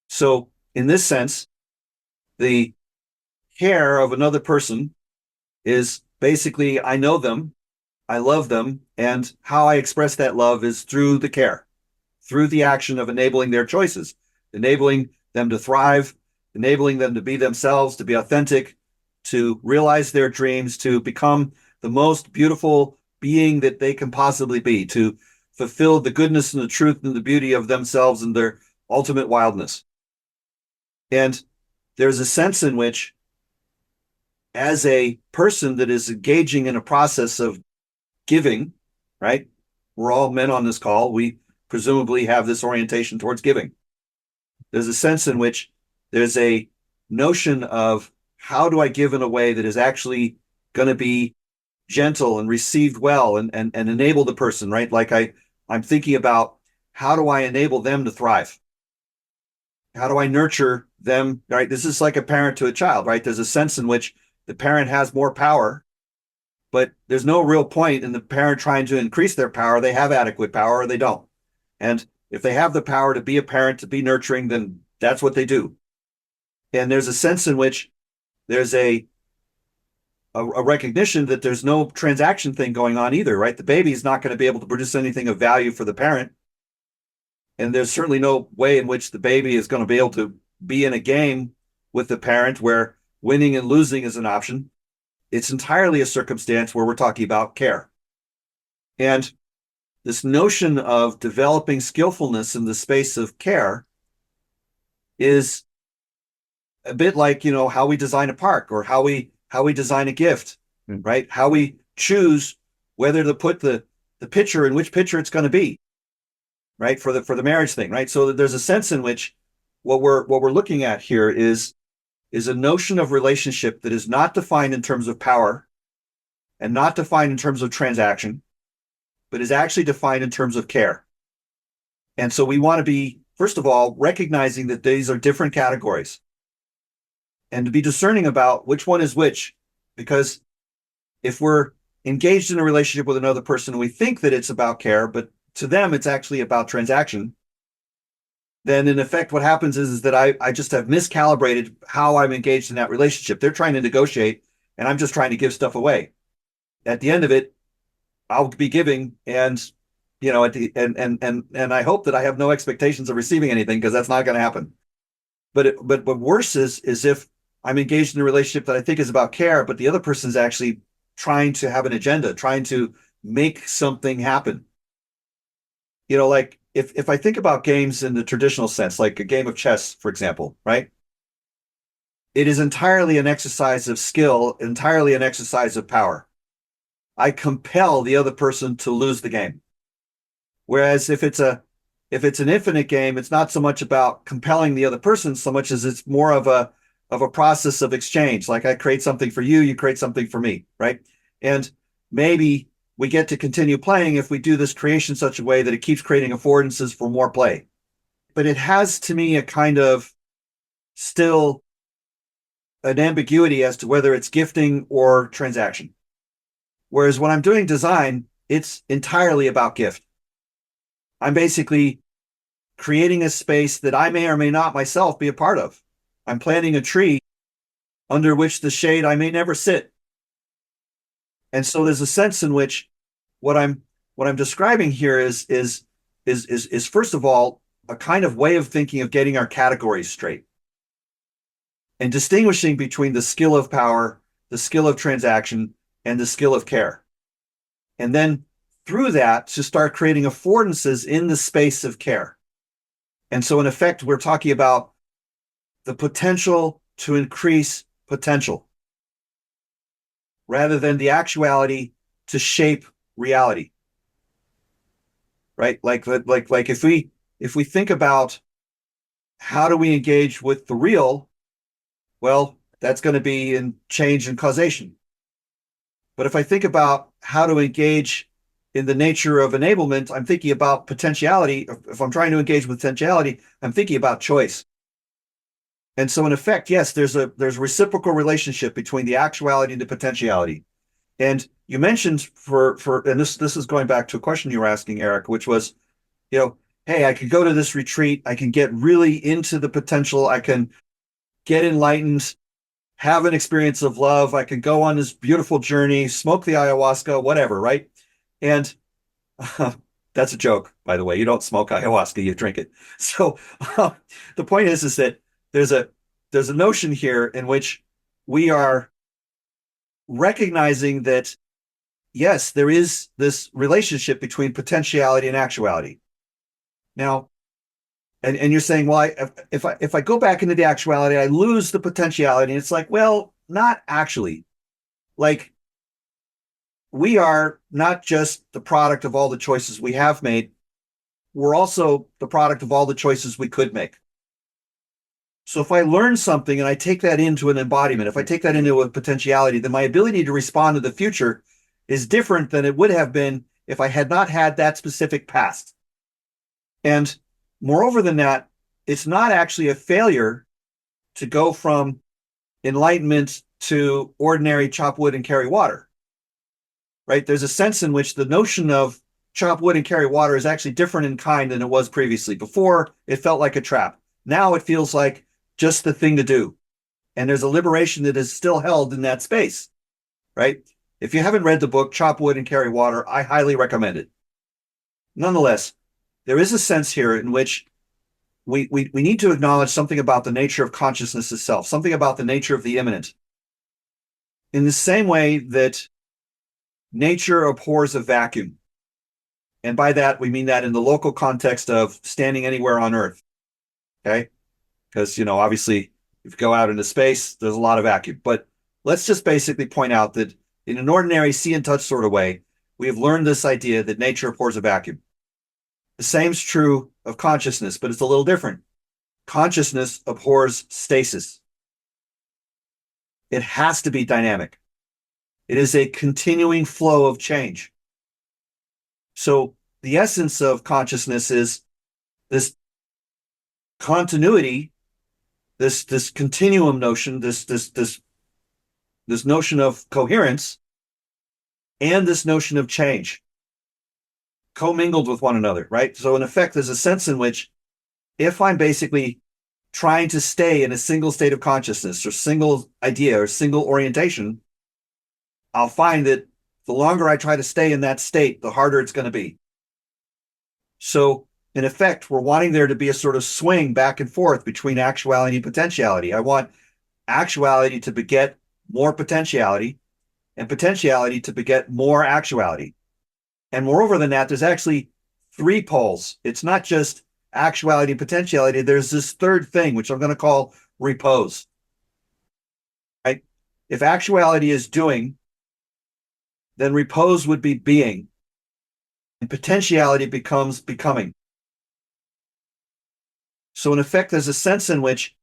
So in this sense, the care of another person is basically, I know them, I love them, and how I express that love is through the care, through the action of enabling their choices, enabling them to thrive, enabling them to be themselves, to be authentic, to realize their dreams, to become the most beautiful being that they can possibly be, to fulfill the goodness and the truth and the beauty of themselves and their ultimate wildness. And there's a sense in which, as a person that is engaging in a process of giving, right? We're all men on this call. We presumably have this orientation towards giving. There's a sense in which there's a notion of how do I give in a way that is actually going to be gentle and received well and enable the person, right? Like I'm thinking about how do I enable them to thrive? How do I nurture them, right? This is like a parent to a child, right? There's a sense in which the parent has more power, but there's no real point in the parent trying to increase their power. They have adequate power or they don't. And if they have the power to be a parent, to be nurturing, then that's what they do. And there's a sense in which there's a recognition that there's no transaction thing going on either, right? The baby is not going to be able to produce anything of value for the parent. And there's certainly no way in which the baby is going to be able to be in a game with the parent where winning and losing is an option. It's entirely a circumstance where we're talking about care. And this notion of developing skillfulness in the space of care is a bit like, how we design a park or how we design a gift, right? How we choose whether to put the picture in which picture it's going to be, right? For the marriage thing, right? So there's a sense in which what we're looking at here is a notion of relationship that is not defined in terms of power and not defined in terms of transaction, but is actually defined in terms of care. And so we want to be, first of all, recognizing that these are different categories and to be discerning about which one is which, because if we're engaged in a relationship with another person and we think that it's about care, but to them it's actually about transaction, then in effect what happens is that I just have miscalibrated how I'm engaged in that relationship. They're trying to negotiate and I'm just trying to give stuff away. At the end of it, I'll be giving, and at the and I hope that I have no expectations of receiving anything, because that's not going to happen. But what worse is if I'm engaged in a relationship that I think is about care, but the other person's actually trying to have an agenda, trying to make something happen. Like if I think about games in the traditional sense, like a game of chess, for example, right? It is entirely an exercise of skill, entirely an exercise of power. I compel the other person to lose the game. Whereas if it's an infinite game, it's not so much about compelling the other person so much as it's more of a process of exchange. Like I create something for you, you create something for me, right? And maybe we get to continue playing if we do this creation such a way that it keeps creating affordances for more play. But it has, to me, a kind of still an ambiguity as to whether it's gifting or transaction. Whereas when I'm doing design, it's entirely about gift. I'm basically creating a space that I may or may not myself be a part of. I'm planting a tree under which the shade I may never sit. And so there's a sense in which what I'm describing here is first of all a kind of way of thinking of getting our categories straight and distinguishing between the skill of power, the skill of transaction, and the skill of care. And then through that to start creating affordances in the space of care. And so in effect, we're talking about the potential to increase potential rather than the actuality to shape reality. Right? Like if we think about how do we engage with the real, well, that's going to be in change and causation. But if I think about how to engage in the nature of enablement, I'm thinking about potentiality. If I'm trying to engage with potentiality, I'm thinking about choice. And so in effect, yes, there's a reciprocal relationship between the actuality and the potentiality. And you mentioned and this is going back to a question you were asking, Eric, which was, hey, I could go to this retreat, I can get really into the potential, I can get enlightened, have an experience of love, I can go on this beautiful journey, smoke the ayahuasca, whatever, right? And that's a joke, by the way. You don't smoke ayahuasca, you drink it. So the point is that there's a notion here in which we are recognizing that, yes, there is this relationship between potentiality and actuality. Now, and you're saying, well, if I go back into the actuality, I lose the potentiality. And it's like, well, not actually. Like, we are not just the product of all the choices we have made. We're also the product of all the choices we could make. So if I learn something and I take that into an embodiment, if I take that into a potentiality, then my ability to respond to the future is different than it would have been if I had not had that specific past. And moreover than that, it's not actually a failure to go from enlightenment to ordinary chop wood and carry water. Right? There's a sense in which the notion of chop wood and carry water is actually different in kind than it was previously. Before, it felt like a trap. Now it feels like just the thing to do. And there's a liberation that is still held in that space, right? If you haven't read the book, Chop Wood and Carry Water, I highly recommend it. Nonetheless, there is a sense here in which we need to acknowledge something about the nature of consciousness itself, something about the nature of the immanent. In the same way that nature abhors a vacuum. And by that, we mean that in the local context of standing anywhere on Earth. Okay? Because, obviously, if you go out into space, there's a lot of vacuum. But let's just basically point out that in an ordinary see and touch sort of way, we have learned this idea that nature abhors a vacuum. The same is true of consciousness, but it's a little different. Consciousness abhors stasis. It has to be dynamic. It is a continuing flow of change. So the essence of consciousness is this continuity, this continuum notion, this notion of coherence and this notion of change commingled with one another, right? So in effect, there's a sense in which if I'm basically trying to stay in a single state of consciousness or single idea or single orientation, I'll find that the longer I try to stay in that state, the harder it's going to be. So in effect, we're wanting there to be a sort of swing back and forth between actuality and potentiality. I want actuality to beget more potentiality and potentiality to beget more actuality. And moreover than that, there's actually three poles. It's not just actuality and potentiality. There's this third thing, which I'm going to call repose. Right? If actuality is doing, then repose would be being, and potentiality becomes becoming. So in effect, there's a sense in which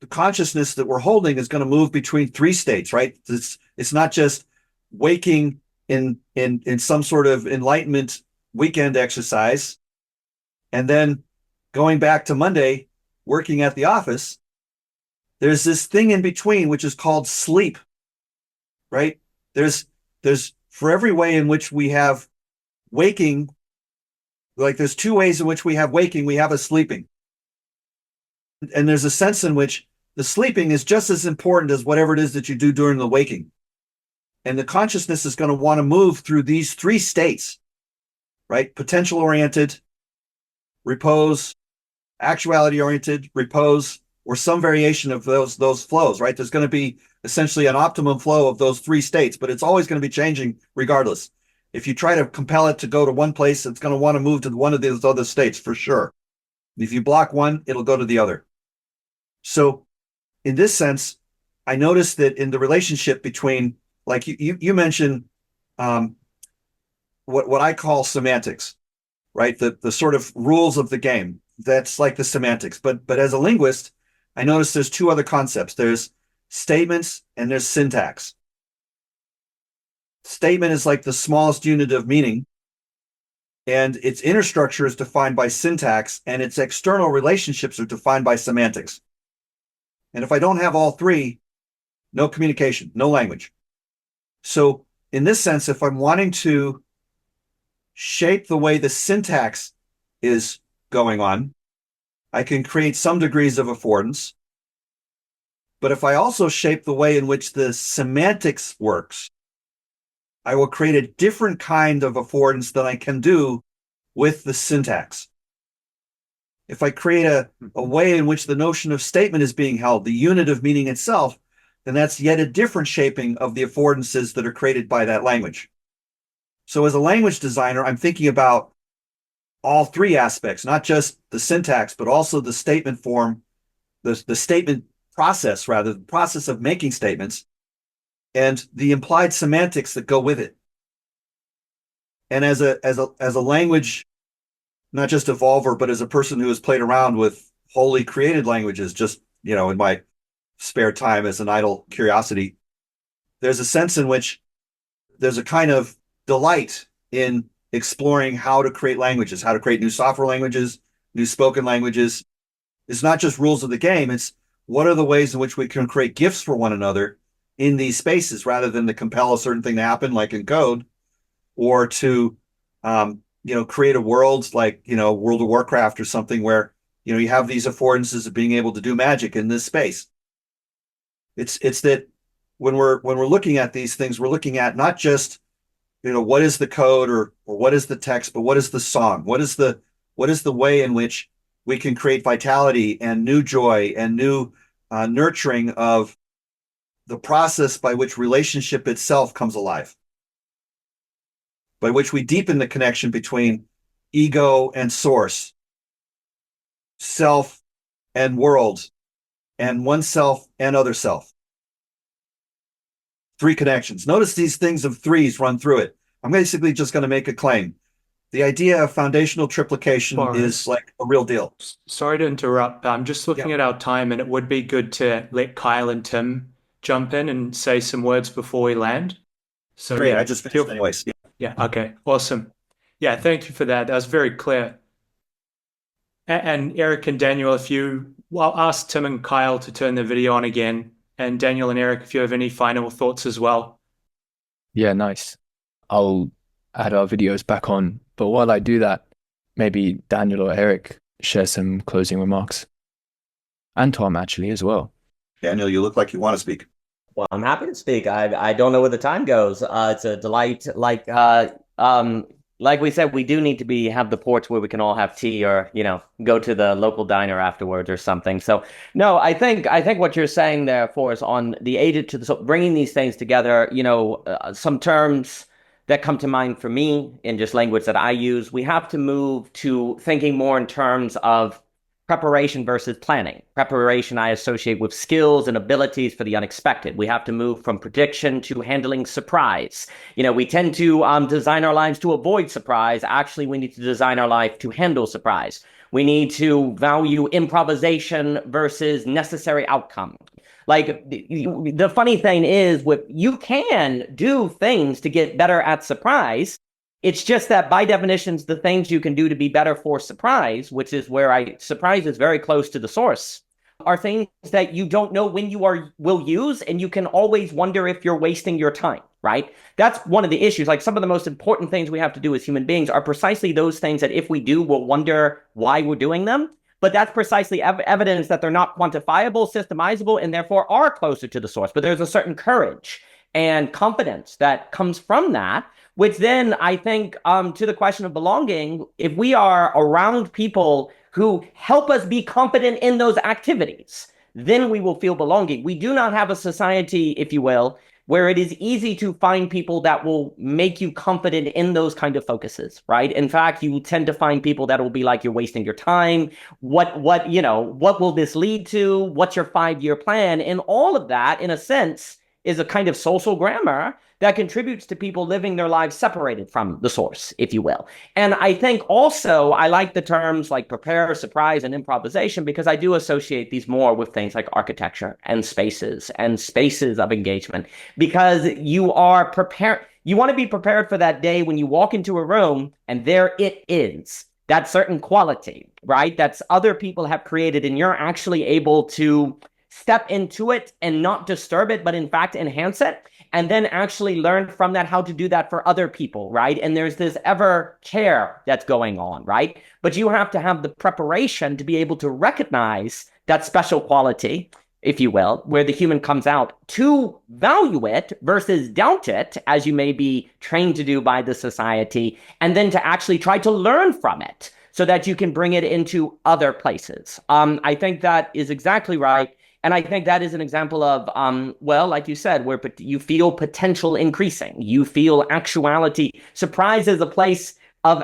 the consciousness that we're holding is going to move between three states, right? It's not just waking in some sort of enlightenment weekend exercise and then going back to Monday, working at the office. There's this thing in between, which is called sleep, right? There's for every way in which we have waking, like there's two ways in which we have waking, we have a sleeping. And there's a sense in which the sleeping is just as important as whatever it is that you do during the waking. And the consciousness is going to want to move through these three states, right? Potential oriented, repose, actuality oriented, repose, or some variation of those flows, right? There's going to be essentially an optimum flow of those three states, but it's always going to be changing regardless. If you try to compel it to go to one place, it's going to want to move to one of those other states for sure. If you block one, it'll go to the other. So in this sense, I noticed that in the relationship between, like you mentioned, what I call semantics, right? The sort of rules of the game. That's like the semantics. But as a linguist, I noticed there's two other concepts. There's statements and there's syntax. Statement is like the smallest unit of meaning, and its inner structure is defined by syntax, and its external relationships are defined by semantics. And if I don't have all three, no communication, no language. So in this sense, if I'm wanting to shape the way the syntax is going on, I can create some degrees of affordance. But if I also shape the way in which the semantics works, I will create a different kind of affordance than I can do with the syntax. If I create a way in which the notion of statement is being held, the unit of meaning itself, then that's yet a different shaping of the affordances that are created by that language. So as a language designer, I'm thinking about all three aspects, not just the syntax, but also the statement form, the statement process, rather, the process of making statements, and the implied semantics that go with it. And as a language, not just evolver, but as a person who has played around with wholly created languages, just, in my spare time as an idle curiosity, there's a sense in which there's a kind of delight in exploring how to create languages, how to create new software languages, new spoken languages. It's not just rules of the game. It's what are the ways in which we can create gifts for one another in these spaces rather than to compel a certain thing to happen, like in code, or to, create a world like, World of Warcraft or something where, you have these affordances of being able to do magic in this space. It's that when we're looking at these things, we're looking at not just, what is the code or what is the text, but what is the song? What is the way in which we can create vitality and new joy and new nurturing of the process by which relationship itself comes alive, by which we deepen the connection between ego and source, self and world, and oneself and other self. Three connections. Notice these things of threes run through it. I'm basically just going to make a claim. The idea of foundational triplication is like a real deal. Sorry to interrupt, but I'm just looking at our time, and it would be good to let Kyle and Tim jump in and say some words before we land. So Great, I just finished anyways. Yeah, okay, awesome. Yeah, thank you for that. That was very clear. And Eric and Daniel, I'll ask Tim and Kyle to turn the video on again. And Daniel and Eric, if you have any final thoughts as well. Yeah, nice. I'll add our videos back on. But while I do that, maybe Daniel or Eric share some closing remarks. And Tom, actually, as well. Daniel, you look like you want to speak. Well, I'm happy to speak. I don't know where the time goes. It's a delight. Like we said, we do need to have the porch where we can all have tea, or go to the local diner afterwards or something. So no, I think what you're saying there, Forrest, on the aided to the, so bringing these things together. Some terms that come to mind for me in just language that I use. We have to move to thinking more in terms of preparation versus planning. Preparation I associate with skills and abilities for the unexpected. We have to move from prediction to handling surprise. We tend to design our lives to avoid surprise. Actually, we need to design our life to handle surprise. We need to value improvisation versus necessary outcome. Like the funny thing is, you can do things to get better at surprise. It's just that by definitions, the things you can do to be better for surprise, which is where surprise is very close to the source, are things that you don't know when you will use, and you can always wonder if you're wasting your time, right? That's one of the issues. Like, some of the most important things we have to do as human beings are precisely those things that if we do, we'll wonder why we're doing them. But that's precisely evidence that they're not quantifiable, systemizable, and therefore are closer to the source. But there's a certain courage and confidence that comes from that, which then I think to the question of belonging, if we are around people who help us be confident in those activities, then we will feel belonging. We do not have a society, if you will, where it is easy to find people that will make you confident in those kind of focuses, right? In fact, you tend to find people that will be like, you're wasting your time. What will this lead to? What's your 5-year plan? And all of that, in a sense, is a kind of social grammar that contributes to people living their lives separated from the source, if you will. And I think also I like the terms like prepare, surprise, and improvisation, because I do associate these more with things like architecture and spaces of engagement, because you are prepared. You want to be prepared for that day when you walk into a room and there it is. That certain quality, right? That's other people have created, and you're actually able to step into it and not disturb it, but in fact enhance it, and then actually learn from that how to do that for other people, right? And there's this ever care that's going on, right? But you have to have the preparation to be able to recognize that special quality, if you will, where the human comes out, to value it versus doubt it, as you may be trained to do by the society, and then to actually try to learn from it so that you can bring it into other places. I think that is exactly right. And I think that is an example of, like you said, where you feel potential increasing. You feel actuality. Surprise is a place of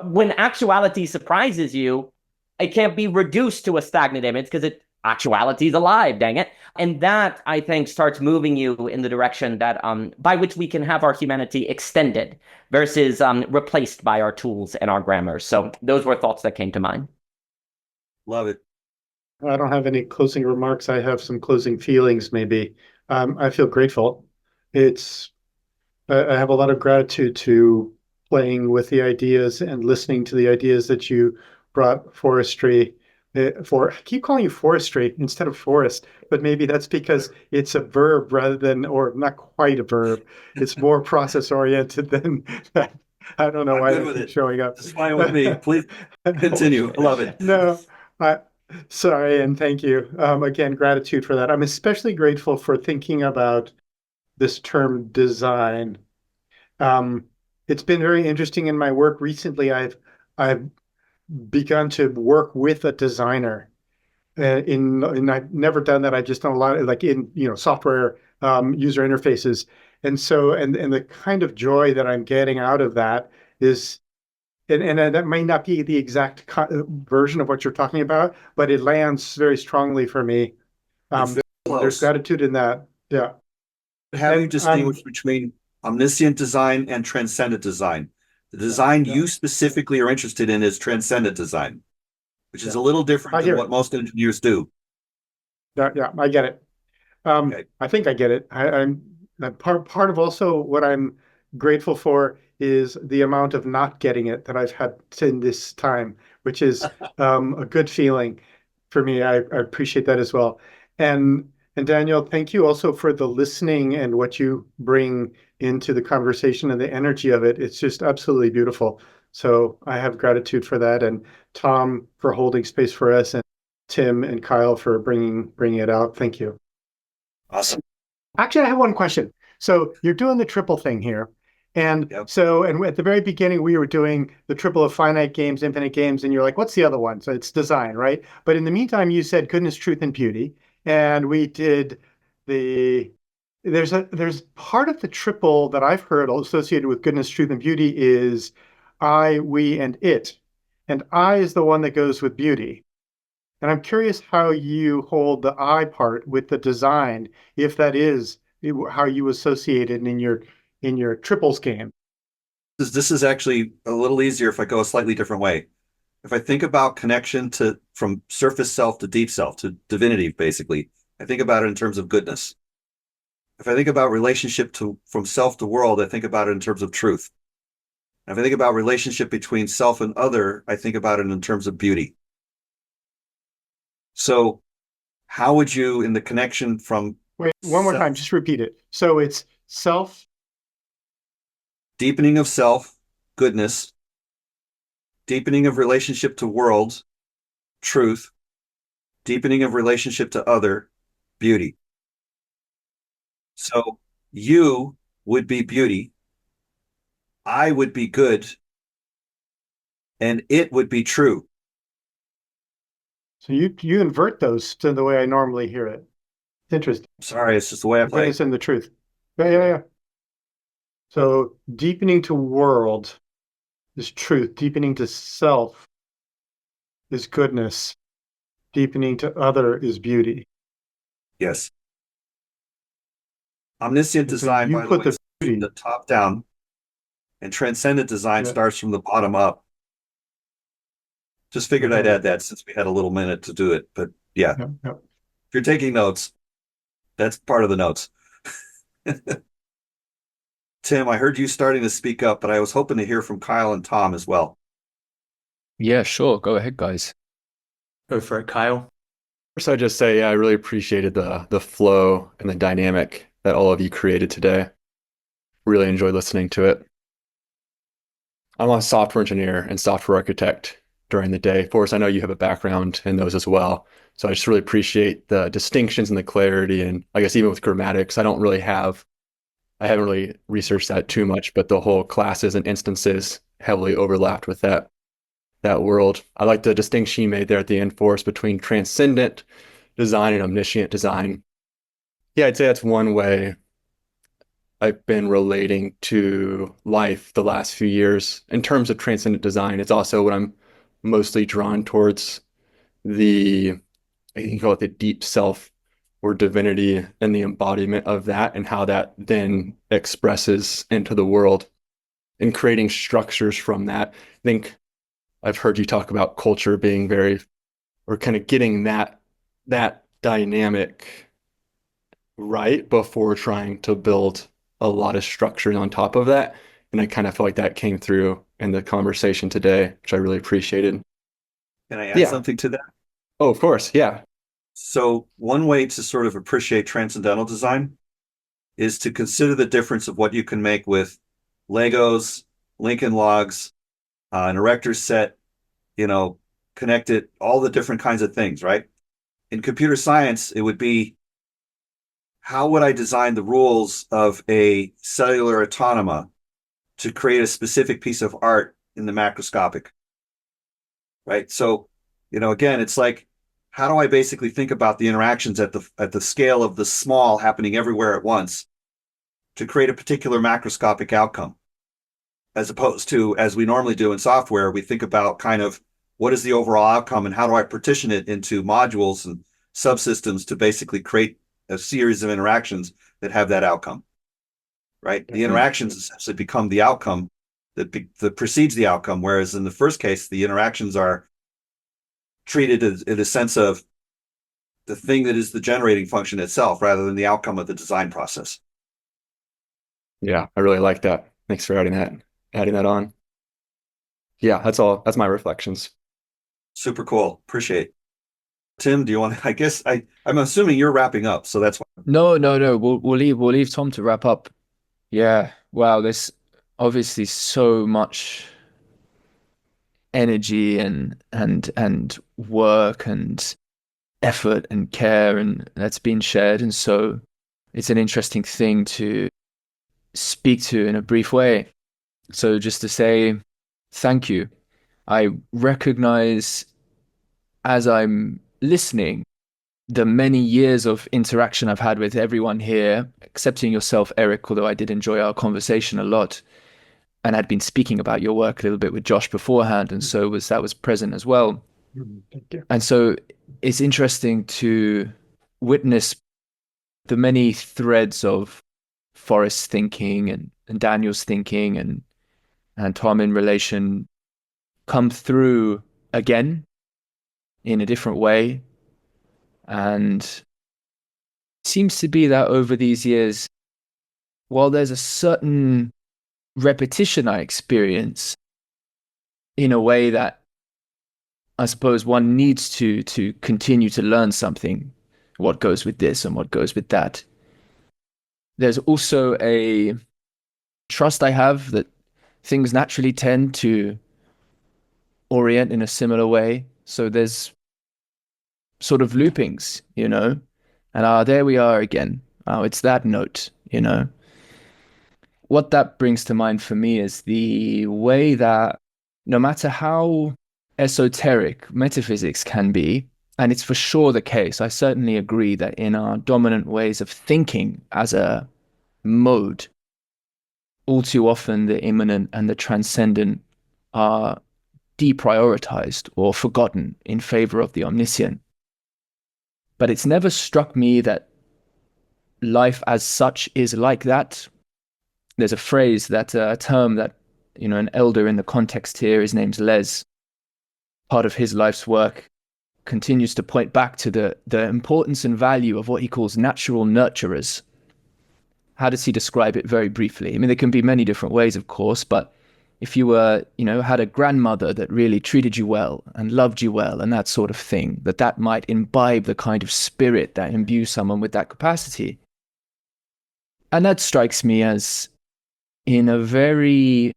when actuality surprises you, it can't be reduced to a stagnant image, because actuality is alive, dang it. And that, I think, starts moving you in the direction that by which we can have our humanity extended versus replaced by our tools and our grammars. So those were thoughts that came to mind. Love it. I don't have any closing remarks. I have some closing feelings, maybe. I feel grateful. I have a lot of gratitude to playing with the ideas and listening to the ideas that you brought forestry. I keep calling you forestry instead of forest, but maybe that's because it's a verb rather than, or not quite a verb. It's more process oriented than that. I don't know why it's showing up. It's fine with me. Please continue. I love it. No, sorry, and thank you. Again, gratitude for that. I'm especially grateful for thinking about this term design. It's been very interesting in my work recently. I've begun to work with a designer. And I've never done that. I've just done a lot of, like, in software user interfaces, and so and the kind of joy that I'm getting out of that is. And that may not be the exact version of what you're talking about, but it lands very strongly for me. There's gratitude in that. Yeah. How do you distinguish between omniscient design and transcendent design? The design you specifically are interested in is transcendent design, which is a little different than what most engineers do. Yeah, I get it. Okay. I think I get it. I'm part of also what I'm grateful for is the amount of not getting it that I've had in this time, which is a good feeling for me. I appreciate that as well. And And Daniel, thank you also for the listening and what you bring into the conversation and the energy of it. It's just absolutely beautiful. So I have gratitude for that, and Tom for holding space for us, and Tim and Kyle for bringing it out. Thank you. Awesome. Actually, I have one question. So you're doing the triple thing here. And Yep. and at the very beginning, we were doing the triple of finite games, infinite games, and you're like, what's the other one? So it's design, right? But in the meantime, you said goodness, truth, and beauty. And we did the there's part of the triple that I've heard associated with goodness, truth, and beauty is I, we, and it. And I is the one that goes with beauty. And I'm curious how you hold the I part with the design, if that is how you associate it in your triples game. This is actually a little easier if I go a slightly different way. If I think about connection to from surface self to deep self to divinity, basically, I think about it in terms of goodness. If I think about relationship to from self to world, I think about it in terms of truth. If I think about relationship between self and other, I think about it in terms of beauty. So how would you, in the connection from Wait, one more self, time, just repeat it. So it's self, deepening of self, goodness, deepening of relationship to world, truth, deepening of relationship to other, beauty. So you would be beauty, I would be good, and it would be true. so you invert those to the way I normally hear it. Interesting. Sorry, it's just the way I The play. goodness and the truth. Yeah. So deepening to world is truth. Deepening to self is goodness. Deepening to other is beauty. Yes. Omniscient And so design, you by the put way, the starts from beauty. the top down, and transcendent design Yeah. starts from the bottom up. Just figured I'd Okay. add that since we had a little minute to do it. But yeah, Yeah. if you're taking notes, that's part of the notes. Tim, I heard you starting to speak up, but I was hoping to hear from Kyle and Tom as well. Yeah, sure. Go ahead, guys. Go for it, Kyle. First, I just say, yeah, I really appreciated the flow and the dynamic that all of you created today. Really enjoyed listening to it. I'm a software engineer and software architect during the day. Forrest, I know you have a background in those as well. So I just really appreciate the distinctions and the clarity. And I guess even with grammatics, I haven't really researched that too much, but the whole classes and instances heavily overlapped with that world. I like the distinction you made there at the end, Forrest, between transcendent design and omniscient design. Yeah, I'd say that's one way I've been relating to life the last few years. In terms of transcendent design, it's also what I'm mostly drawn towards the, I think you call it the deep self or divinity and the embodiment of that and how that then expresses into the world and creating structures from that. I think I've heard you talk about culture being very, or kind of getting that dynamic right before trying to build a lot of structure on top of that. And I kind of feel like that came through in the conversation today, which I really appreciated. Can I add Yeah. something to that? Oh, of course. Yeah. So one way to sort of appreciate transcendental design is to consider the difference of what you can make with Legos, Lincoln Logs, an erector set, connect it, all the different kinds of things, right? In computer science, it would be how would I design the rules of a cellular autonoma to create a specific piece of art in the macroscopic, right? So, again, it's like, how do I basically think about the interactions at the scale of the small happening everywhere at once to create a particular macroscopic outcome? As opposed to, as we normally do in software, we think about kind of what is the overall outcome and how do I partition it into modules and subsystems to basically create a series of interactions that have that outcome, right? The interactions essentially become the outcome that precedes the outcome, whereas in the first case, the interactions are treated as, in a sense of the thing that is the generating function itself rather than the outcome of the design process. Yeah. I really like that. Thanks for adding that on. Yeah. That's all. That's my reflections. Super cool. Appreciate it. Tim, do you want? I guess I'm assuming you're wrapping up, so that's why. No. We'll leave Tom to wrap up. Yeah. Wow. There's obviously so much energy and work and effort and care and that's been shared, and so it's an interesting thing to speak to in a brief way. So just to say thank you. I recognize as I'm listening the many years of interaction I've had with everyone here, excepting yourself, Eric, although I did enjoy our conversation a lot and had been speaking about your work a little bit with Josh beforehand, and so that was present as well. Thank you. And so it's interesting to witness the many threads of Forrest's thinking and Daniel's thinking and Tom in relation come through again in a different way. And it seems to be that over these years, while there's a certain repetition I experience in a way that I suppose one needs to continue to learn something, what goes with this and what goes with that. There's also a trust I have that things naturally tend to orient in a similar way. So there's sort of loopings, and there we are again. It's that note, What that brings to mind for me is the way that no matter how esoteric metaphysics can be, and it's for sure the case, I certainly agree that in our dominant ways of thinking as a mode, all too often the immanent and the transcendent are deprioritized or forgotten in favor of the omniscient. But it's never struck me that life as such is like that. There's a phrase that a term that, an elder in the context here, his name's Les, part of his life's work continues to point back to the importance and value of what he calls natural nurturers. How does he describe it very briefly? I mean, there can be many different ways, of course, but if you were, had a grandmother that really treated you well and loved you well and that sort of thing, that might imbibe the kind of spirit that imbues someone with that capacity. And that strikes me as, in a very,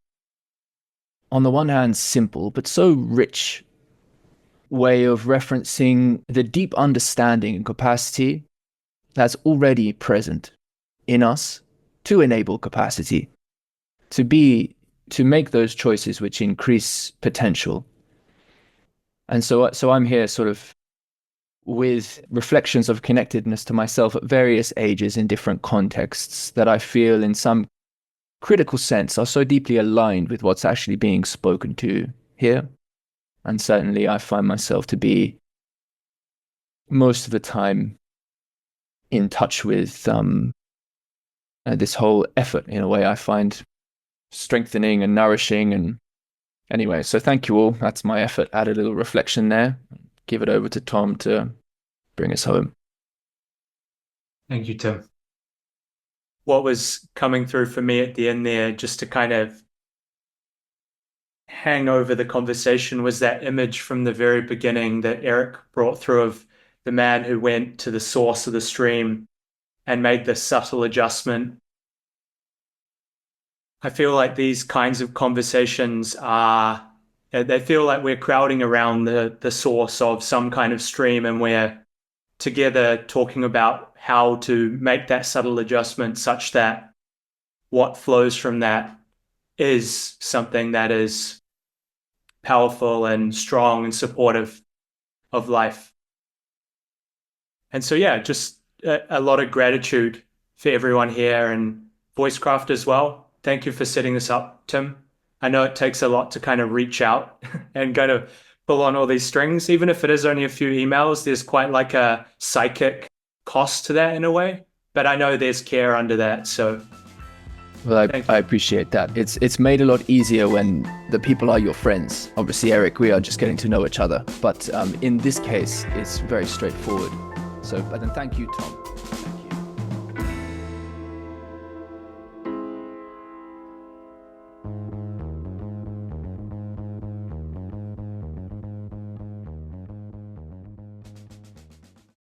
on the one hand, simple, but so rich way of referencing the deep understanding and capacity that's already present in us to enable capacity, to make those choices which increase potential. And so I'm here sort of with reflections of connectedness to myself at various ages in different contexts that I feel in some critical sense are so deeply aligned with what's actually being spoken to here. And certainly I find myself to be most of the time in touch with this whole effort in a way I find strengthening and nourishing. And anyway, so thank you all. That's my effort. Add a little reflection there. Give it over to Tom to bring us home. Thank you, Tim. What was coming through for me at the end there, just to kind of hang over the conversation, was that image from the very beginning that Eric brought through of the man who went to the source of the stream and made this subtle adjustment. I feel like these kinds of conversations they feel like we're crowding around the source of some kind of stream, and we're together talking about how to make that subtle adjustment such that what flows from that is something that is powerful and strong and supportive of life. And so, yeah, just a lot of gratitude for everyone here and Voicecraft as well. Thank you for setting this up, Tim. I know it takes a lot to kind of reach out and kind of pull on all these strings. Even if it is only a few emails, there's quite like a psychic cost to that in a way. But I know there's care under that. So, well, I appreciate that. It's made a lot easier when the people are your friends. Obviously, Eric, we are just getting to know each other. But in this case, it's very straightforward. So, but then thank you, Tom.